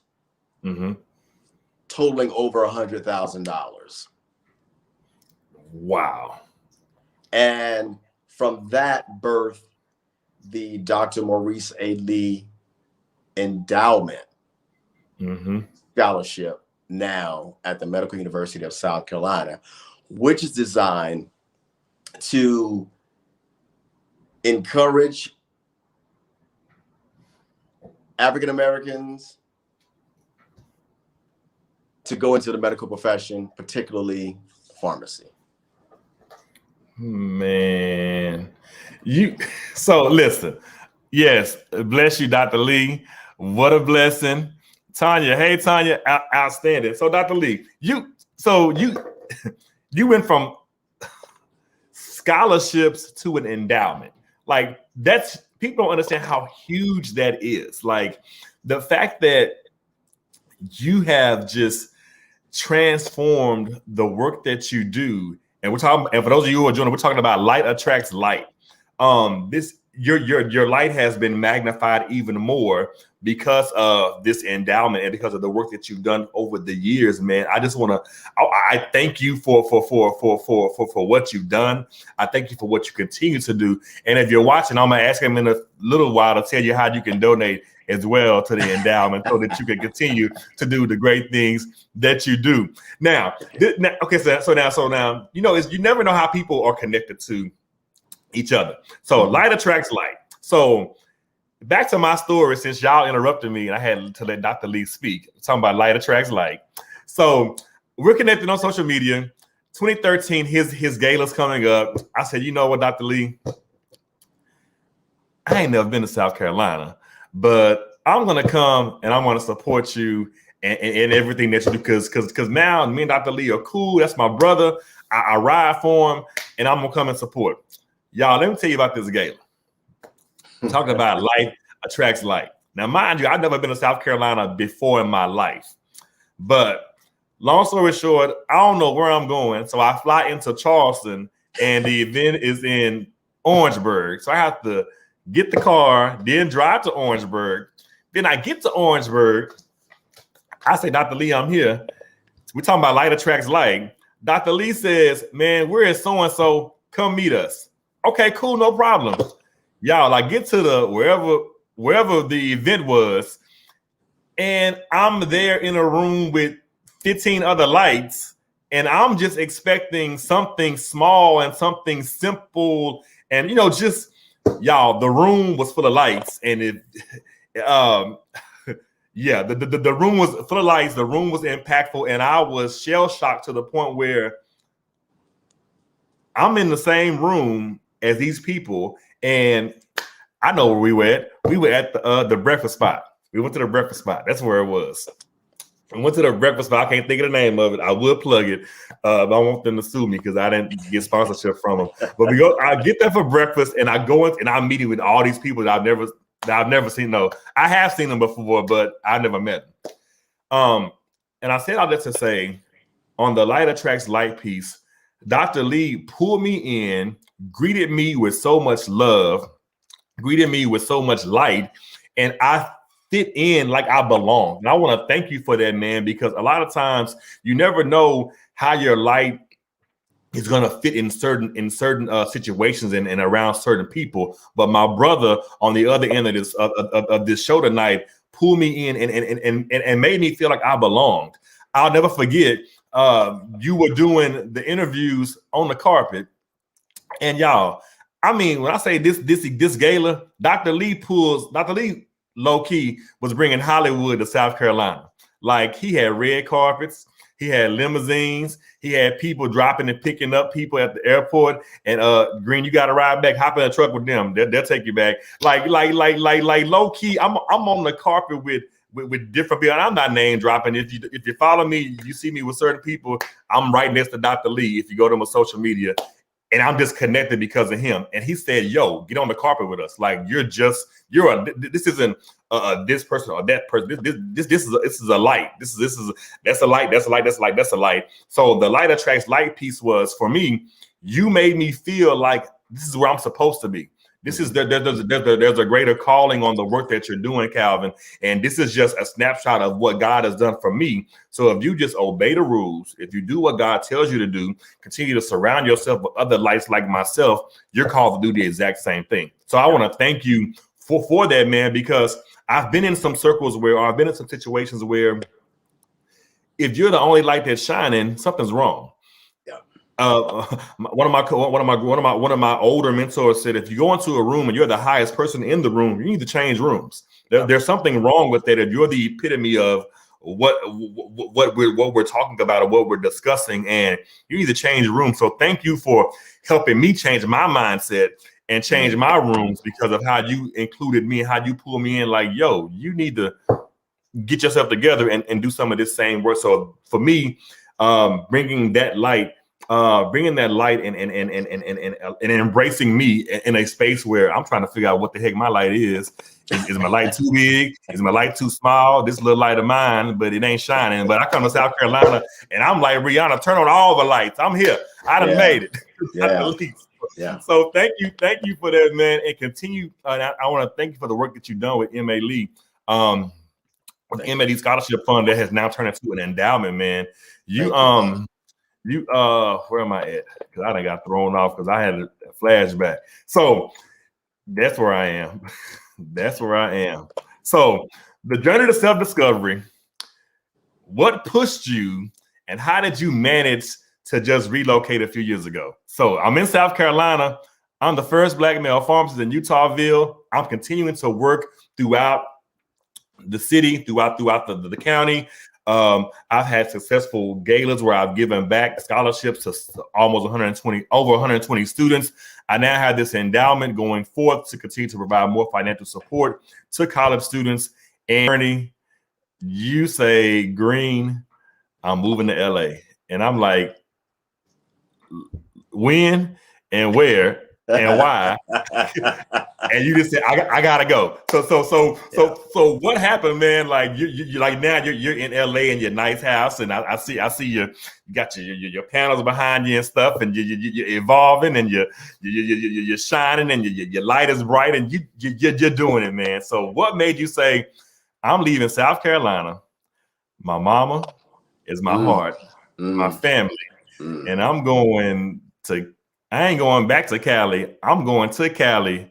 totaling over $100,000. Wow. And from that birth, the Dr. Maurice A. Lee Endowment Scholarship now at the Medical University of South Carolina, which is designed to encourage African Americans to go into the medical profession, particularly pharmacy. Man, so listen, yes, bless you, Dr. Lee. What a blessing. Tanya, hey Tanya, outstanding. So Dr. Lee, you went from scholarships to an endowment. Like that's, people don't understand how huge that is. Like the fact that you have just transformed the work that you do. And we're talking, and for those of you who are joining, we're talking about light attracts light. This your light has been magnified even more because of this endowment and because of the work that you've done over the years, man. I just want to, I thank you for what you've done. I thank you for what you continue to do. And if you're watching, I'm gonna ask him in a little while to tell you how you can donate as well to the endowment so that you can continue to do the great things that you do. Now, okay, so now, you know, you never know how people are connected to each other. So light attracts light. So back to my story, since y'all interrupted me and I had to let Dr. Lee speak, talking about light attracts light. So we're connected on social media. 2013, his gala's coming up. I said, you know what, Dr. Lee? I ain't never been to South Carolina, but I'm gonna come and I'm gonna support you and everything that you do, because now me and Dr. Lee are cool. That's my brother. I ride for him, and I'm gonna come and support. Y'all, let me tell you about this gala. Talking about light attracts light. Now, mind you, I've never been to South Carolina before in my life, but long story short, I don't know where I'm going, so I fly into Charleston, and the event is in Orangeburg. So I have to get the car, then drive to Orangeburg. Then I get to Orangeburg. I say, Dr. Lee, I'm here. We're talking about light attracts light. Dr. Lee says, man, we're at so-and-so. Come meet us. Okay, cool, no problem. Y'all, I get to the wherever the event was, and I'm there in a room with 15 other lights, and I'm just expecting something small and something simple, and you know, just y'all, the room was full of lights, and Yeah, the room was full of lights. The room was impactful, and I was shell shocked to the point where I'm in the same room as these people, and I know where we were at. We were at the breakfast spot. We went to the breakfast spot. That's where it was. I went to the breakfast spot. I can't think of the name of it. I will plug it. But I want them to sue me because I didn't get sponsorship from them. But we go. I get there for breakfast, and I go in, and I'm meeting with all these people that I've never seen. No, I have seen them before, but I never met them. And I said all that to say, on the Light Attracts Light piece, Dr. Lee pulled me in, greeted me with so much love, greeted me with so much light, and I fit in like I belong. And I want to thank you for that, man, because a lot of times you never know how your light is going to fit in certain situations and around certain people. But my brother on the other end of this show tonight pulled me in and made me feel like I belonged. I'll never forget, you were doing the interviews on the carpet, and y'all, I mean, when I say this gala, Dr. Lee low key was bringing Hollywood to South Carolina. Like, he had red carpets, he had limousines, he had people dropping and picking up people at the airport. And Green, you got to ride back, hop in a truck with them. They'll take you back. Like low key, I'm on the carpet with different people. And I'm not name dropping. If you follow me, you see me with certain people. I'm right next to Dr. Lee. If you go to my social media. And I'm just connected because of him. And he said, yo, get on the carpet with us. Like, this isn't this person or that person. This is a light. That's a light. That's a light. That's a light. That's a light. So the Light Attracts Light piece was, for me, you made me feel like this is where I'm supposed to be. This is there's a greater calling on the work that you're doing, Calvin. And this is just a snapshot of what God has done for me. So if you just obey the rules, if you do what God tells you to do, continue to surround yourself with other lights like myself, you're called to do the exact same thing. So I want to thank you for that, man, because I've been in some circles or I've been in some situations where if you're the only light that's shining, something's wrong. One of my older mentors said, if you go into a room and you're the highest person in the room, you need to change rooms. There's something wrong with that. If you're the epitome of what we're talking about or what we're discussing, and you need to change rooms. So thank you for helping me change my mindset and change my rooms because of how you included me and how you pulled me in. Like, yo, you need to get yourself together and do some of this same work. So for me, bringing that light and embracing me in a space where I'm trying to figure out what the heck my light is. Is my light too big? Is my light too small? This little light of mine, but it ain't shining. But I come to South Carolina and I'm like, Rihanna, turn on all the lights. I'm here. I done made it. Yeah. So thank you for that, man, and continue. I want to thank you for the work that you've done with MA Lee. With the MA Lee Scholarship Fund that has now turned into an endowment, man. Where am I at? Because I done got thrown off because I had a flashback. So that's where I am. That's where I am. So the journey to self-discovery, what pushed you and how did you manage to just relocate a few years ago? So I'm in South Carolina. I'm the first Black male pharmacist in Utahville. I'm continuing to work throughout the city, throughout the county. I've had successful galas where I've given back scholarships to almost over 120 students. I now have this endowment going forth to continue to provide more financial support to college students. And Ernie, you say, Green, I'm moving to LA. And I'm like, when and where and why? And you just said, I gotta go. So what happened, man? Like you like now you're in LA in your nice house, and I see you got your panels behind you and stuff, and you're evolving, and you're shining, and your light is bright, and you're doing it, man. So what made you say, I'm leaving South Carolina? My mama is my heart, my family, and I ain't going back to Cali. I'm going to Cali,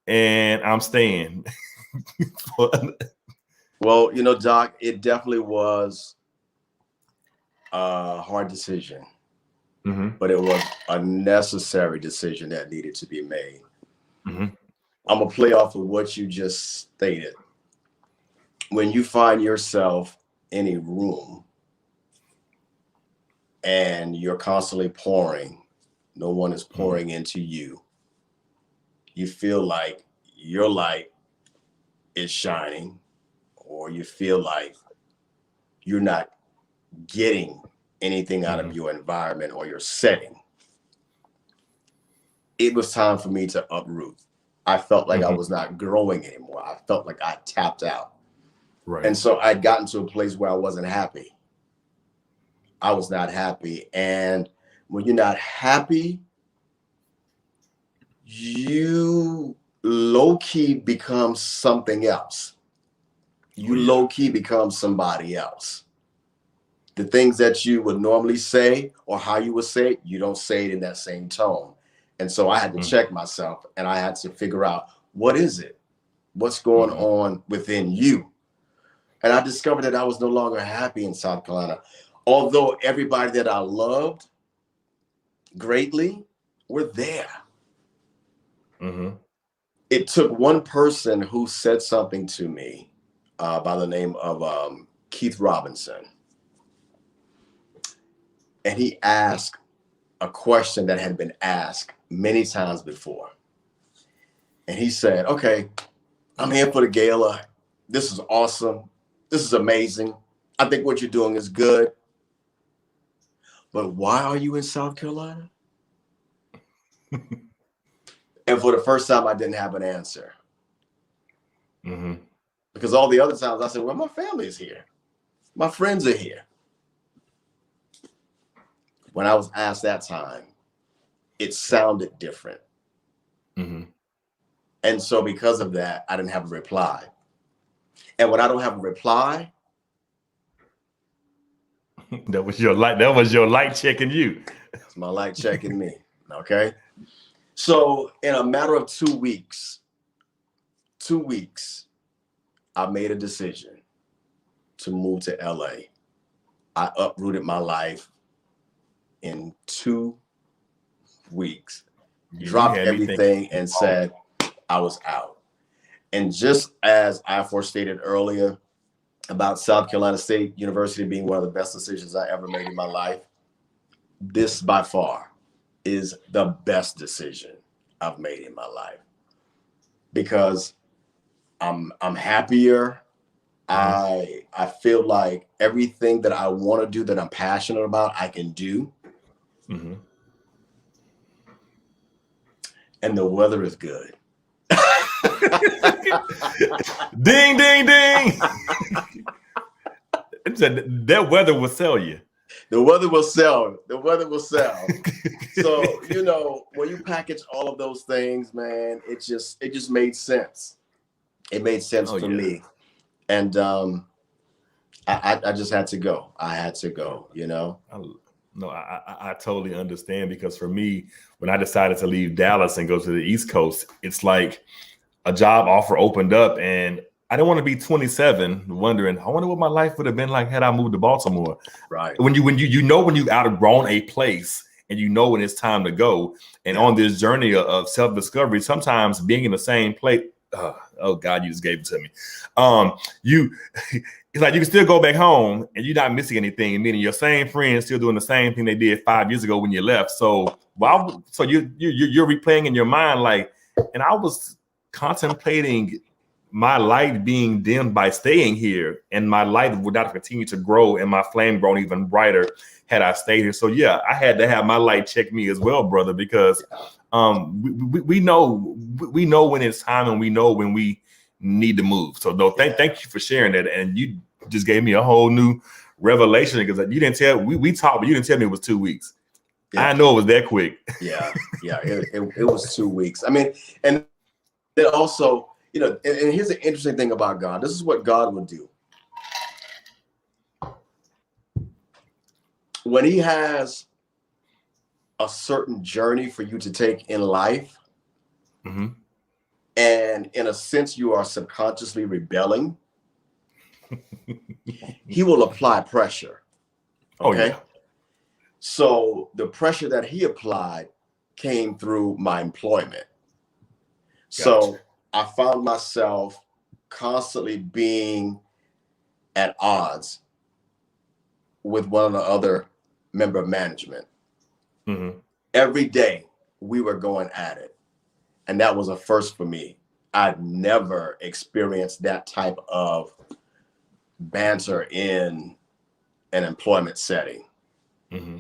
and I'm staying. Well, Doc, it definitely was a hard decision, but it was a necessary decision that needed to be made. I'm going to play off of what you just stated. when you find yourself in a room and you're constantly pouring, no one is pouring into you. You feel like your light is shining, or you feel like you're not getting anything out of your environment or your setting. It was time for me to uproot. I felt like I was not growing anymore. I felt like I tapped out. Right. And so I'd gotten to a place where I wasn't happy. I was not happy. And when you're not happy, you low-key become something else. You low-key become somebody else. The things that you would normally say or how you would say it, you don't say it in that same tone. And so I had to check myself, and I had to figure out, what is it? What's going on within you? And I discovered that I was no longer happy in South Carolina. Although everybody that I loved greatly were there. It took one person who said something to me by the name of Keith Robinson. And he asked a question that had been asked many times before. And he said, okay, I'm here for the gala. This is awesome. This is amazing. I think what you're doing is good. But why are you in South Carolina? And for the first time, I didn't have an answer. Because all the other times I said, well, my family is here. My friends are here. When I was asked that time, it sounded different. And so because of that, I didn't have a reply. And when I don't have a reply, that was your light checking you. It's my light checking me. Okay. So in a matter of 2 weeks, I made a decision to move to LA. I uprooted my life in 2 weeks, dropped everything and said I was out. And just as I forestated earlier about South Carolina State University being one of the best decisions I ever made in my life, this by far is the best decision I've made in my life, because I'm happier. I feel like everything that I want to do, that I'm passionate about, I can do. And the weather is good. Ding, ding, ding. That weather will sell you. The weather will sell. The weather will sell. So, you know, when you package all of those things, man, it just made sense. It made sense for me. And I just had to go. I had to go, you know. No, I totally understand, because for me, when I decided to leave Dallas and go to the East Coast, it's like a job offer opened up, and I didn't want to be 27 wondering, I wonder what my life would have been like had I moved to Baltimore. Right. When you've outgrown a place, and you know when it's time to go, and on this journey of self-discovery, sometimes being in the same place, oh God, you just gave it to me. It's like you can still go back home and you're not missing anything, meaning your same friends still doing the same thing they did 5 years ago when you left. So you're replaying in your mind, like, and I was contemplating my light being dimmed by staying here, and my light would not continue to grow and my flame grown even brighter had I stayed here. So yeah, I had to have my light check me as well, brother, because we know when it's time, and we know when we need to move. So no, thank you for sharing that. And you just gave me a whole new revelation, because you didn't tell we talked, but you didn't tell me it was 2 weeks. I know it was that quick. It was 2 weeks. I mean, and then also, you know, and here's the interesting thing about God. This is what God would do. When he has a certain journey for you to take in life, and in a sense you are subconsciously rebelling, he will apply pressure. Okay. So the pressure that he applied came through my employment. So I found myself constantly being at odds with one of the other member of management. Mm-hmm. Every day we were going at it. And that was a first for me. I'd never experienced that type of banter in an employment setting. Mm-hmm.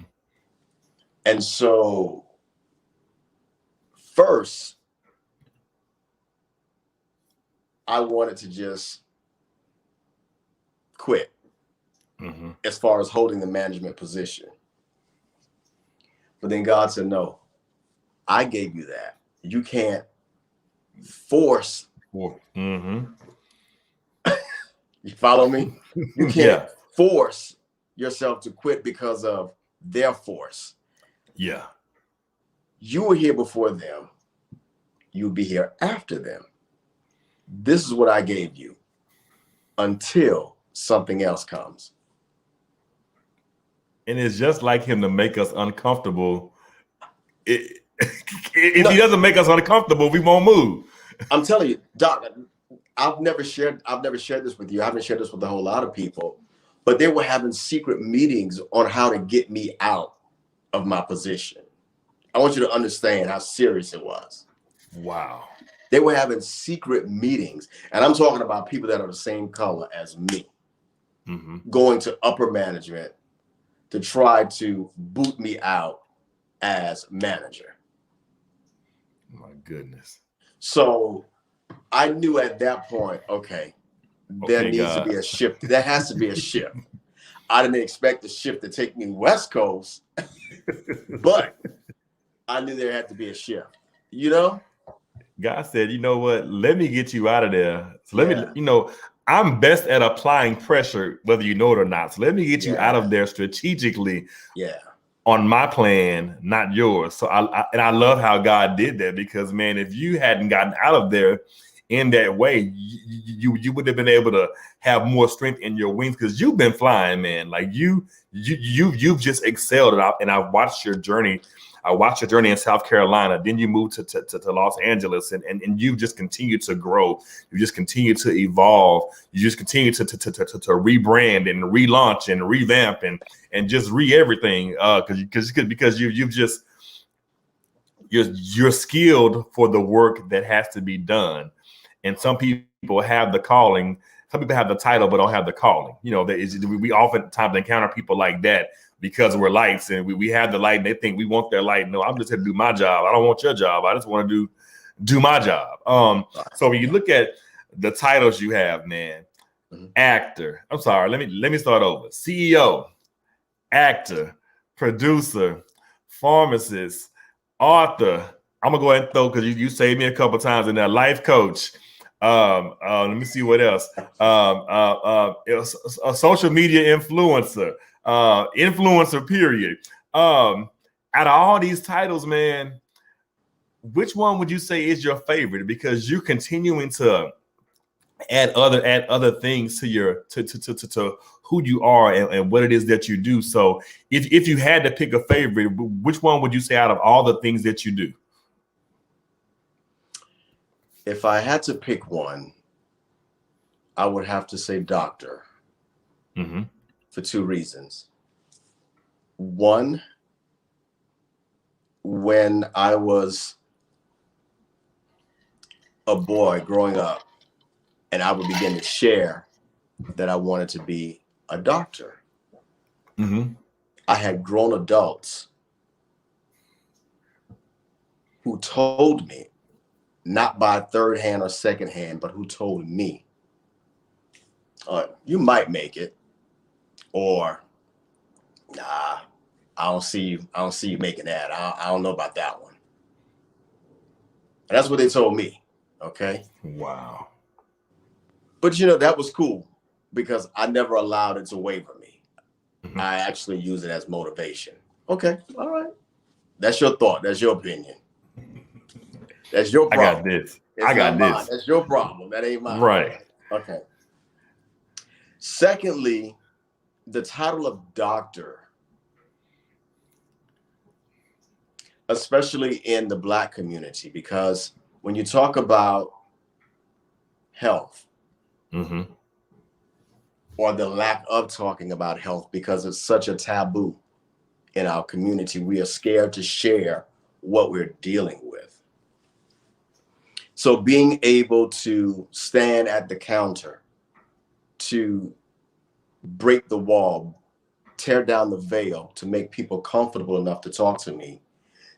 And so first, I wanted to just quit Mm-hmm. as far as holding the management position. But then God said, no, I gave you that. You can't force. Mm-hmm. You follow me? You can't Yeah. force yourself to quit because of their force. Yeah. You were here before them. You'll be here after them. This is what I gave you until something else comes. And it's just like him to make us uncomfortable. If he doesn't make us uncomfortable, we won't move. I'm telling you, Doc, I've never shared this with you. I haven't shared this with a whole lot of people, but they were having secret meetings on how to get me out of my position. I want you to understand how serious it was. Wow. They were having secret meetings, and I'm talking about people that are the same color as me, Mm-hmm. going to upper management to try to boot me out as manager. My goodness. So I knew at that point, okay, there needs to be a shift. There has to be a shift. I didn't expect the shift to take me West Coast, but I knew there had to be a shift, you know? God said, you know what? Let me get you out of there. So let me, I'm best at applying pressure, whether you know it or not. So let me get you out of there strategically on my plan, not yours. So I love how God did that, because, man, if you hadn't gotten out of there in that way, you would have been able to have more strength in your wings, because you've been flying, man. Like you've just excelled. And I've watched your journey. I watched your journey in South Carolina. Then you moved to Los Angeles, and you've just continued to grow. You just continue to evolve. You just continue to rebrand and relaunch and revamp and just everything. Because you're skilled for the work that has to be done. And some people have the calling. Some people have the title but don't have the calling. We oftentimes encounter people like that, because we're lights and we have the light and they think we want their light. No, I'm just here to do my job. I don't want your job. I just want to do my job. So when you look at the titles you have, man, actor. I'm sorry. Let me start over. CEO, actor, producer, pharmacist, author. I'm gonna go ahead and throw, because you saved me a couple times in there. Life coach. Let me see what else. A social media influencer. Influencer, period. Out of all these titles, man, which one would you say is your favorite? Because you're continuing to add other things to your to who you are and what it is that you do. So if you had to pick a favorite, which one would you say out of all the things that you do? If I had to pick one, I would have to say doctor. Mm-hmm. For two reasons. One, when I was a boy growing up, and I would begin to share that I wanted to be a doctor, I had grown adults who told me, not by third hand or second hand, but who told me, you might make it, or nah, I don't see you making that. I don't know about that one. And that's what they told me. Okay. Wow. But that was cool, because I never allowed it to waver me. I actually use it as motivation. Okay. All right. That's your thought. That's your opinion. That's your problem. I got this. It's I got not this. mine. That's your problem. That ain't mine. Right. Okay. Secondly, the title of doctor, especially in the Black community, because when you talk about health, or the lack of talking about health because it's such a taboo in our community. We are scared to share what we're dealing with. So being able to stand at the counter, to break the wall, tear down the veil, to make people comfortable enough to talk to me,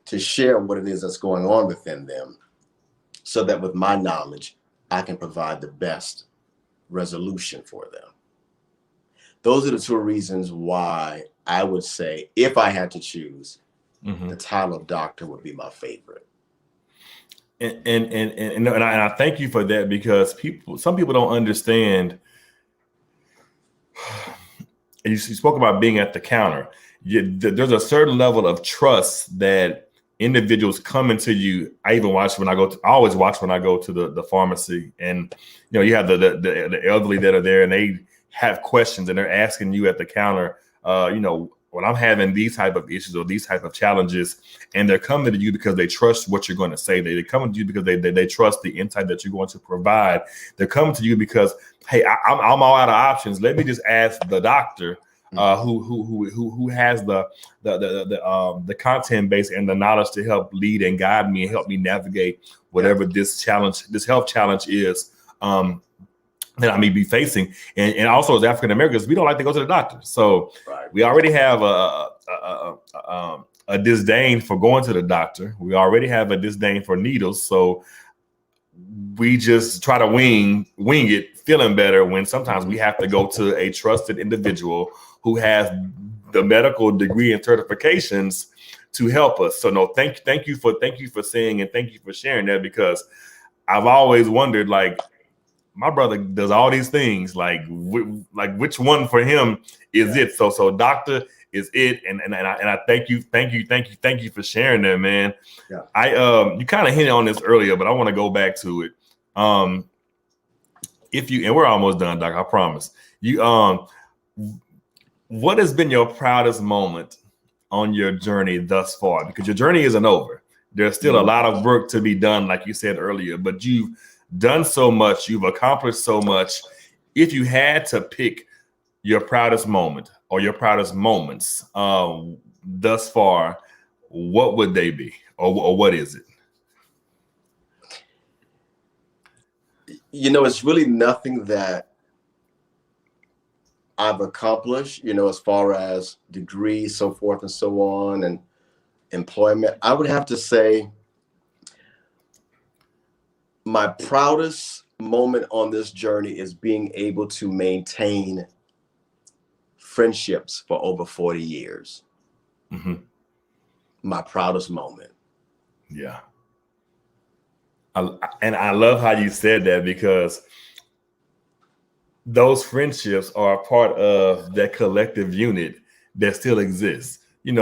to share what it is that's going on within them, so that with my knowledge, I can provide the best resolution for them. Those are the two reasons why I would say, if I had to choose, the title of doctor would be my favorite. And I thank you for that, because some people don't understand. And you spoke about being at the counter. There's a certain level of trust that individuals come into you. I always watch when I go to the pharmacy, and you have the elderly that are there, and they have questions, and they're asking you at the counter, when I'm having these type of issues or these type of challenges, and they're coming to you because they trust what you're going to say. They come to you because they trust the insight that you're going to provide. They're coming to you because, hey, I'm all out of options. Let me just ask the doctor who has the content base and the knowledge to help lead and guide me and help me navigate whatever this health challenge is that I may be facing. And also, as African Americans, we don't like to go to the doctor. So we already have a disdain for going to the doctor. We already have a disdain for needles. So we just try to wing it, feeling better, when sometimes we have to go to a trusted individual who has the medical degree and certifications to help us. So no, thank you for saying, and thank you for sharing that, because I've always wondered, like, my brother does all these things, like which one for him is it? So doctor is it, and I thank you for sharing that, man. Yeah. You kind of hinted on this earlier, but I want to go back to it. And we're almost done, Doc, I promise. What has been your proudest moment on your journey thus far? Because your journey isn't over. There's still a lot of work to be done, like you said earlier, but you've done so much, you've accomplished so much. If you had to pick your proudest moment or your proudest moments thus far, what would they be, or what is it? It's really nothing that I've accomplished, as far as degrees, so forth and so on, and employment. I would have to say my proudest moment on this journey is being able to maintain friendships for over 40 years. My proudest moment. Yeah. I love how you said that, because those friendships are a part of that collective unit that still exists. It's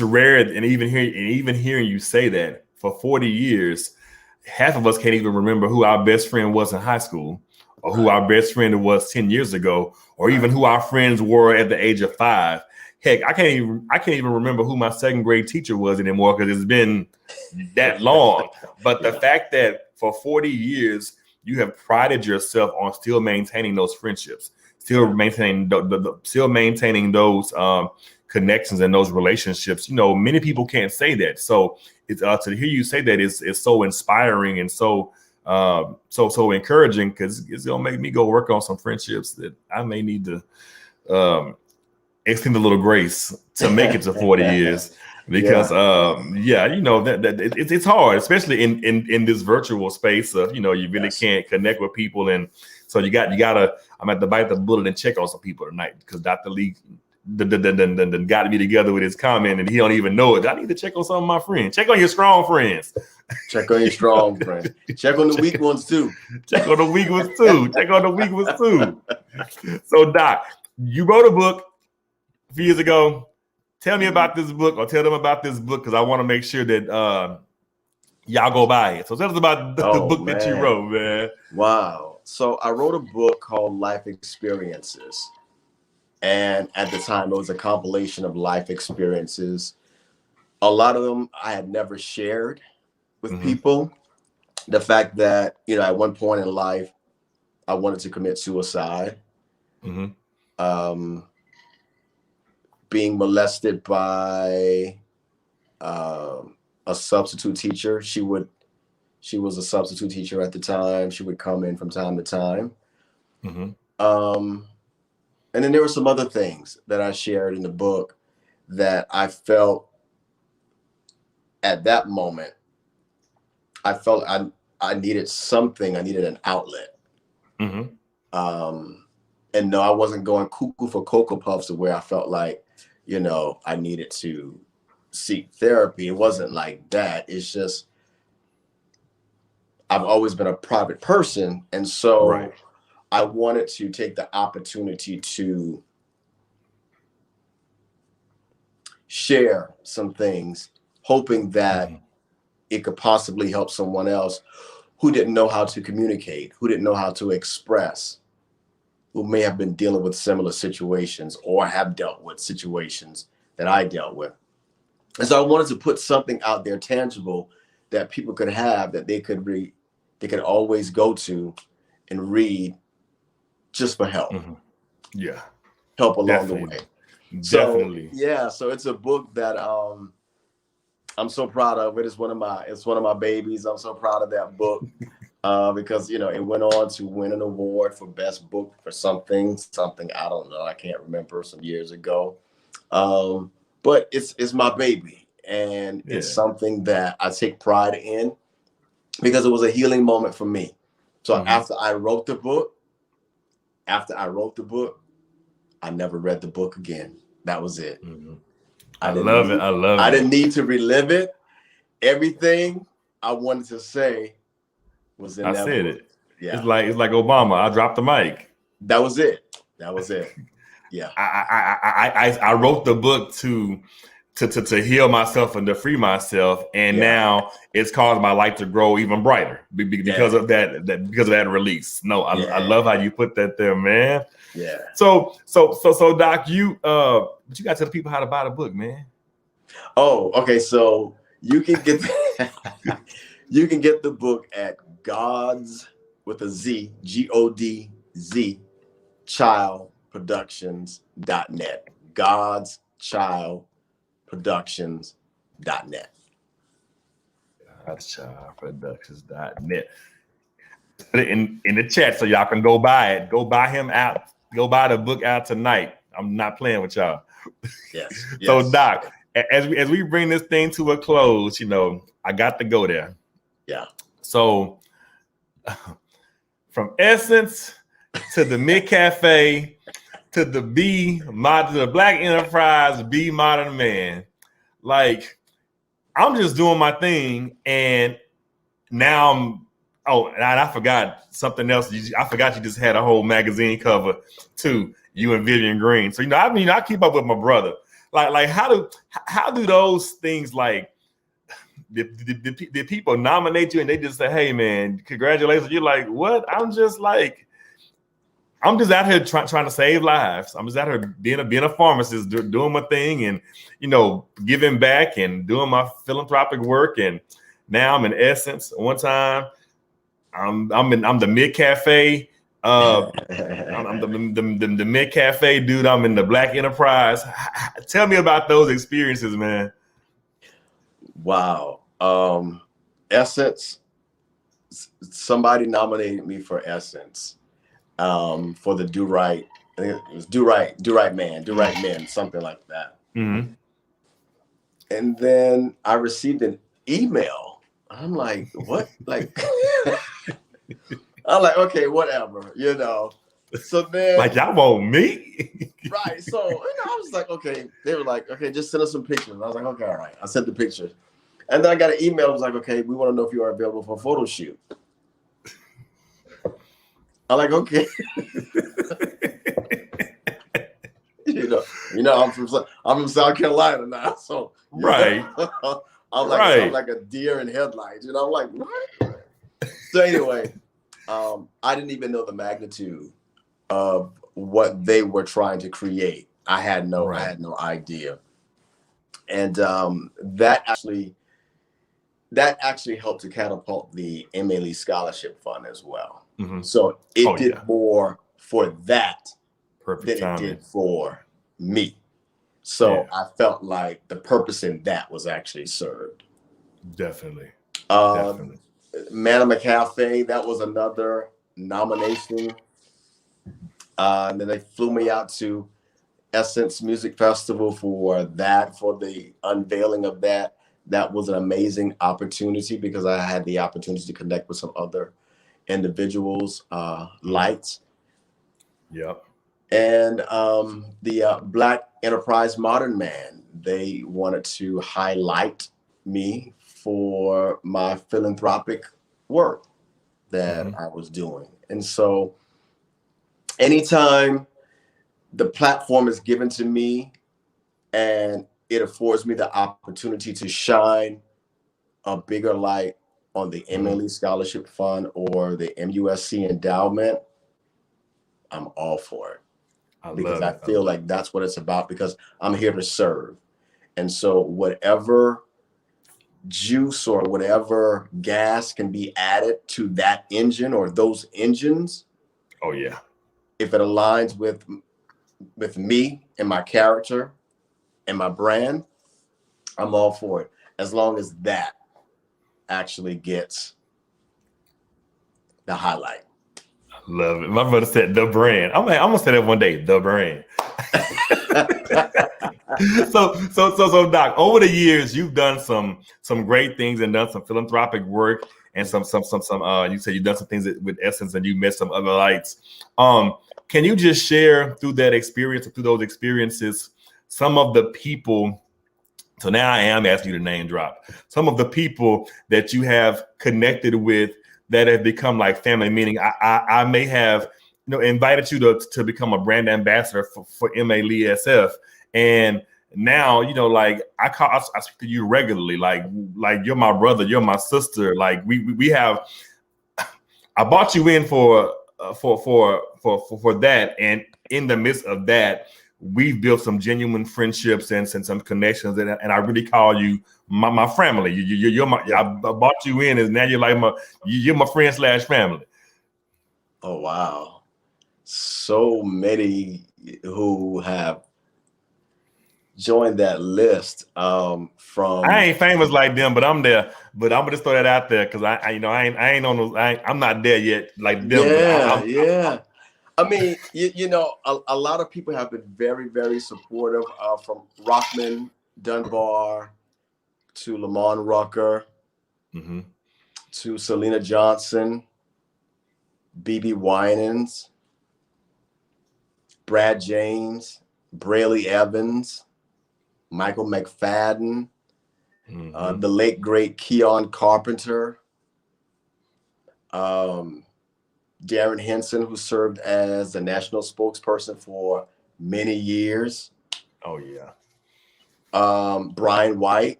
rare, and even hearing you say that for 40 years, half of us can't even remember who our best friend was in high school, or who our best friend was 10 years ago, or even who our friends were at the age of 5. Heck, I can't even remember who my second grade teacher was anymore, because it's been that long. But the fact that for 40 years you have prided yourself on still maintaining those friendships, still maintaining those connections and those relationships. Many people can't say that. So it's to hear you say that is so inspiring and so encouraging, because it's gonna make me go work on some friendships that I may need to extend a little grace to make it to 40 years. Because that it's hard, especially in this virtual space of you really can't connect with people, and so you gotta. I'm at the bite the bullet and check on some people tonight, because Dr. Lee got me together with his comment, and he don't even know it. I need to check on some of my friends. Check on your strong friends. Check on your strong friends. Check on the weak ones too. Check on the weak ones too. Check on the weak ones too. So Doc, you wrote a book a few years ago. Tell me about this book, or tell them about this book, because I want to make sure that y'all go buy it. So tell us about the book that you wrote, man. Wow. So I wrote a book called Life Experiences. And at the time, it was a compilation of life experiences. A lot of them I had never shared with people. The fact that, at one point in life, I wanted to commit suicide. Mm-hmm. Being molested by a substitute teacher. She was a substitute teacher at the time. She would come in from time to time. Mm-hmm. And then there were some other things that I shared in the book that I felt at that moment. I felt I needed something. I needed an outlet. Mm-hmm. And no, I wasn't going cuckoo for Cocoa Puffs to where I felt like, I needed to seek therapy. It wasn't like that. It's just, I've always been a private person. And so Right. I wanted to take the opportunity to share some things, hoping that it could possibly help someone else who didn't know how to communicate, who didn't know how to express, who may have been dealing with similar situations or have dealt with situations that I dealt with. And so I wanted to put something out there tangible that people could have, that they could read, they could always go to and read just for help. Mm-hmm. Yeah. Help along Definitely. the way. Definitely. So yeah, so it's a book that I'm so proud of. It's one of my babies. I'm so proud of that book. Because it went on to win an award for best book for something I don't know, I can't remember, some years ago. But it's my baby, and it's something that I take pride in because it was a healing moment for me. So after I wrote the book, I never read the book again. That was it. Mm-hmm. I love it. I didn't need to relive it. Everything I wanted to say was in that said book. it. Yeah. It's like Obama. I dropped the mic. That was it. Yeah. I wrote the book to heal myself and to free myself, and now it's caused my light to grow even brighter because of that release. No, I love how you put that there, man. Yeah. So Doc, you got to tell the people how to buy the book, man. Oh, okay. So you can get the book at God's with a Z, GODZ, childproductions.net. God's childproductions.net. Childproductions.net. Put it in the chat so y'all can go buy it. Go buy him out. Go buy the book out tonight. I'm not playing with y'all. Yes. So Doc, as we bring this thing to a close, I got to go there. Yeah. So from Essence to the Mid Cafe to the Black Enterprise Be Modern Man, like I'm just doing my thing, and now and I forgot something else. I forgot you just had a whole magazine cover too, you and Vivian Green. So I keep up with my brother. Like how do those things, like did people nominate you and they just say, hey man, congratulations? You're like, what? I'm just out here trying to save lives. I'm just out here being a pharmacist, doing my thing, and giving back and doing my philanthropic work. And now I'm in Essence. One time I'm the Mid Cafe. I'm the Mid Cafe dude. I'm in the Black Enterprise. Tell me about those experiences, man. Wow. Essence. Somebody nominated me for Essence. For the Do Right. I think it was Do Right Men, something like that. Mm-hmm. And then I received an email. I'm like, what? Like, I'm like, okay, whatever, So then, like, y'all want me? right? So I was like, okay. They were like, okay, just send us some pictures. I was like, okay, all right. I sent the pictures, and then I got an email. It was like, okay, we want to know if you are available for a photo shoot. I'm like, okay. I'm from South Carolina now, so right. I'm like a deer in headlights. I'm like, what? So anyway, I didn't even know the magnitude of what they were trying to create. I had no idea, and that actually helped to catapult the Emily Scholarship Fund as well. Mm-hmm. So it did more for that Perfect than timing. it did for me. So I felt like the purpose in that was actually served. Definitely. Man of McCafe, that was another nomination. And then they flew me out to Essence Music Festival for the unveiling of that. That was an amazing opportunity because I had the opportunity to connect with some other individuals, lights. Yep. And the Black Enterprise Modern Man, they wanted to highlight me for my philanthropic work that I was doing. And so anytime the platform is given to me and it affords me the opportunity to shine a bigger light on the MLE Scholarship Fund or the MUSC endowment, I'm all for it. Because I feel like that's what it's about, because I'm here to serve. And so whatever juice or whatever gas can be added to that engine or those engines, if it aligns with me and my character and my brand, I'm all for it, as long as that actually gets the highlight. Love it. My brother said the brand. I'm gonna say that one day. The brand. so Doc, over the years you've done some great things and done some philanthropic work and some you said you've done some things with Essence and you met some other lights. Can you just share through that experience, through those experiences, some of the people? So now I am asking you to name drop some of the people that you have connected with that have become like family. Meaning, I may have invited you to become a brand ambassador for MALESF, and now like I speak to you regularly, like you're my brother, you're my sister. Like we have. I brought you in for that, and in the midst of that, we've built some genuine friendships and some connections, and I really call you my family. You're my. I brought you in, and now you're like you're my friend / family. Oh wow, so many who have joined that list. From I ain't famous like them, but I'm there. But I'm gonna just throw that out there because I ain't on those. I'm not there yet like them. Yeah. I mean, a lot of people have been very, very supportive, from Rockman Dunbar to Lamont Rucker to Selena Johnson, BB Winans, Brad James, Brayley Evans, Michael McFadden, the late great Keon Carpenter, Darren Henson, who served as the national spokesperson for many years. Oh yeah. Brian White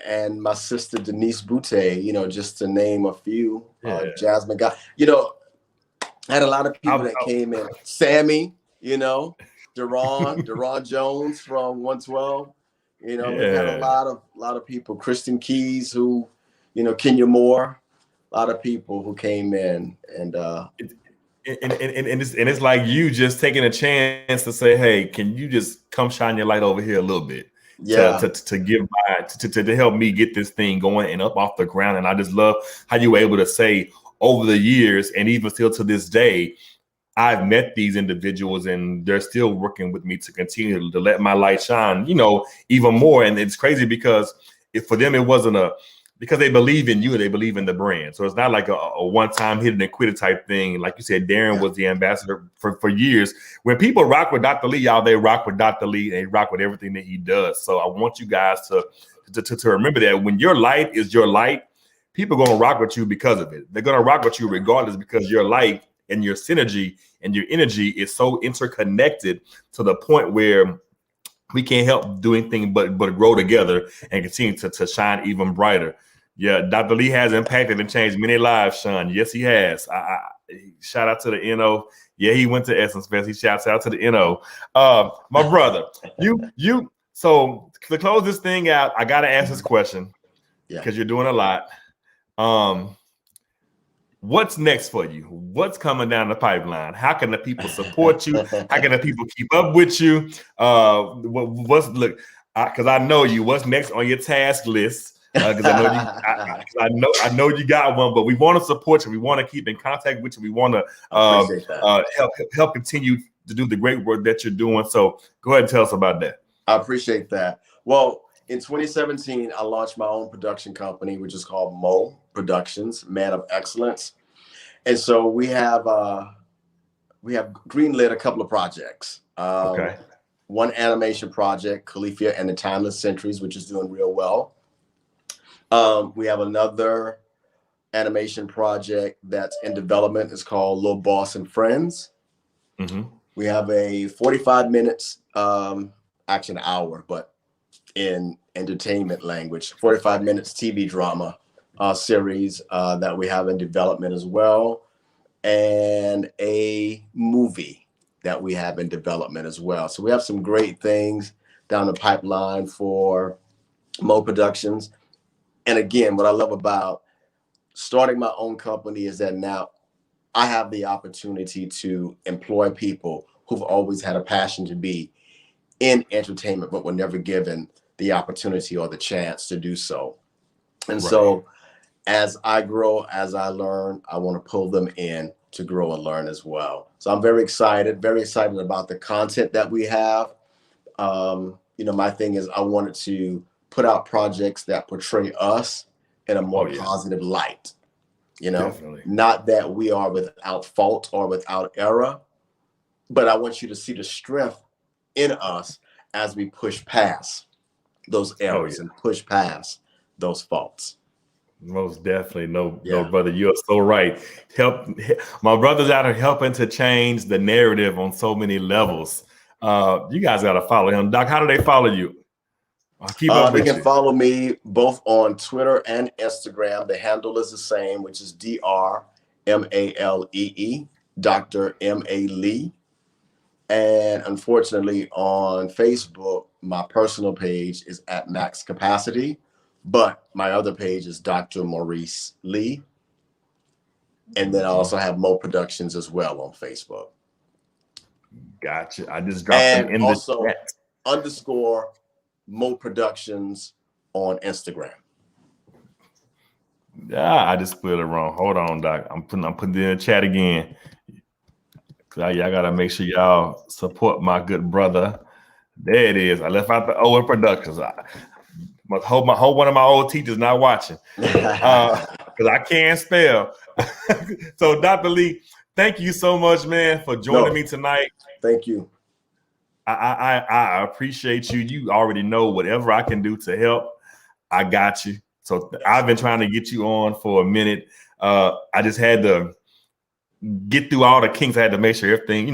and my sister Denise Boutte, just to name a few. Jasmine Guy, I had a lot of people that came in. Sammy, Deron Jones from 112. We've had a lot of people. Kristen Keys, who, Kenya Moore, a lot of people who came in, and it's like you just taking a chance to say, hey, can you just come shine your light over here a little bit? To give back, to help me get this thing going and up off the ground. And I just love how you were able to say over the years, and even still to this day, I've met these individuals and they're still working with me to continue to let my light shine, even more. And it's crazy because if for them it wasn't because they believe in you, they believe in the brand. So it's not like a one-time hit and quit type thing. Like you said, Darren was the ambassador for years. When people rock with Dr. Lee, y'all, they rock with Dr. Lee and they rock with everything that he does. So I want you guys to remember that when your light is your light, people are going to rock with you because of it. They're going to rock with you regardless, because your light and your synergy and your energy is so interconnected to the point where we can't help do anything but grow together and continue to shine even brighter. Yeah, Dr. Lee has impacted and changed many lives, Sean. Yes, he has. Shout out to the NO. Yeah, he went to Essence Fest. He shouts out to the NO. My brother, you. So to close this thing out, I got to ask this question because you're doing a lot. what's next for you? What's coming down the pipeline? How can the people support you? How can the people keep up with you? What's look? Because I know you. What's next on your task list? Because I know you got one. But we want to support you. We want to keep in contact with you. We want to help continue to do the great work that you're doing. So go ahead and tell us about that. I appreciate that. Well, in 2017, I launched my own production company, which is called Mo Productions, Man of Excellence. And so we have greenlit a couple of projects. Okay. One animation project, Califia and the Timeless Centuries, which is doing real well. We have another animation project that's in development. It's called Lil Boss and Friends. Mm-hmm. We have a 45 minutes, actually an hour, but in entertainment language, 45 minutes TV drama series that we have in development as well, and a movie that we have in development as well. So we have some great things down the pipeline for Mo Productions. And again, what I love about starting my own company is that now I have the opportunity to employ people who've always had a passion to be in entertainment, but were never given the opportunity or the chance to do so. And so as I grow, as I learn, I want to pull them in to grow and learn as well. So I'm very excited about the content that we have. My thing is I wanted to put out projects that portray us in a more positive light. Definitely. Not that we are without fault or without error, but I want you to see the strength in us as we push past those errors and push past those faults. Most definitely. No, brother, you're so right. My brother's out here helping to change the narrative on so many levels. You guys got to follow him. Doc, how do they follow you? Keep up with you. They can follow me both on Twitter and Instagram. The handle is the same, which is DrMalee, Dr. M.A. Lee. And unfortunately, on Facebook, my personal page is at max capacity, but my other page is Dr. Maurice Lee. And then I also have Mo Productions as well on Facebook. Gotcha. I just dropped them in also the chat. _ Mo Productions on Instagram. Yeah, I just spelled it wrong. Hold on, Doc. I'm putting it in the chat again. Y'all gotta make sure y'all support my good brother. There it is. I left out the O in Productions. I hope one of my old teachers not watching because I can't spell. So, Dr. Lee, thank you so much, man, for joining me tonight. Thank you. I appreciate you. You already know whatever I can do to help, I got you. So I've been trying to get you on for a minute. I just had to get through all the kinks. I had to make sure everything,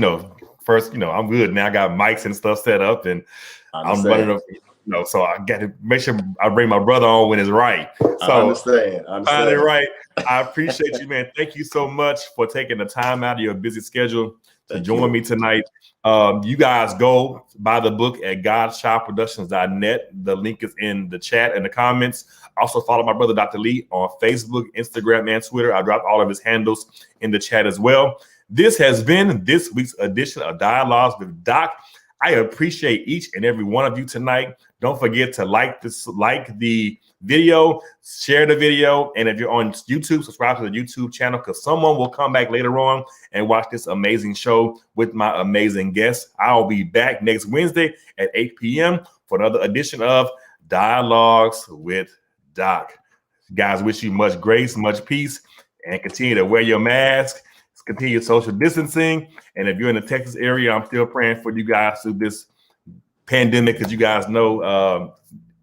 first, I'm good. Now I got mics and stuff set up and I'm running up, so I got to make sure I bring my brother on when it's right. So I understand. Finally right. I appreciate you, man. Thank you so much for taking the time out of your busy schedule to join me tonight. You guys go buy the book at godchildproductions.net. The link is in the chat and the comments. Also follow my brother, Dr. Lee, on Facebook, Instagram, and Twitter. I dropped all of his handles in the chat as well. This has been this week's edition of Dialogues with Doc. I appreciate each and every one of you tonight. Don't forget to like the video, share the video, and if you're on YouTube, subscribe to the YouTube channel because someone will come back later on and watch this amazing show with my amazing guests. I'll be back next Wednesday at 8 p.m. for another edition of Dialogues with Doc. Guys, wish you much grace, much peace, and continue to wear your mask, continue social distancing. And if you're in the Texas area, I'm still praying for you guys through this pandemic because you guys know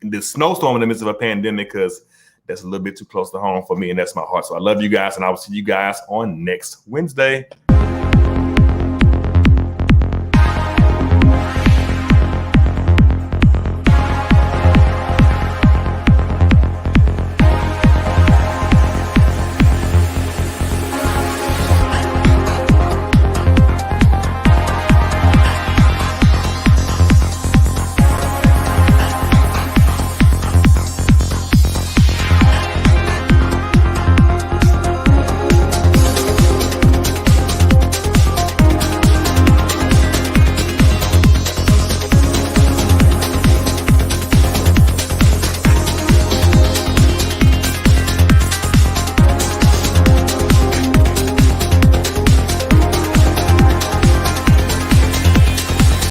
the snowstorm in the midst of a pandemic because that's a little bit too close to home for me, and that's my heart. So I love you guys, and I will see you guys on next Wednesday.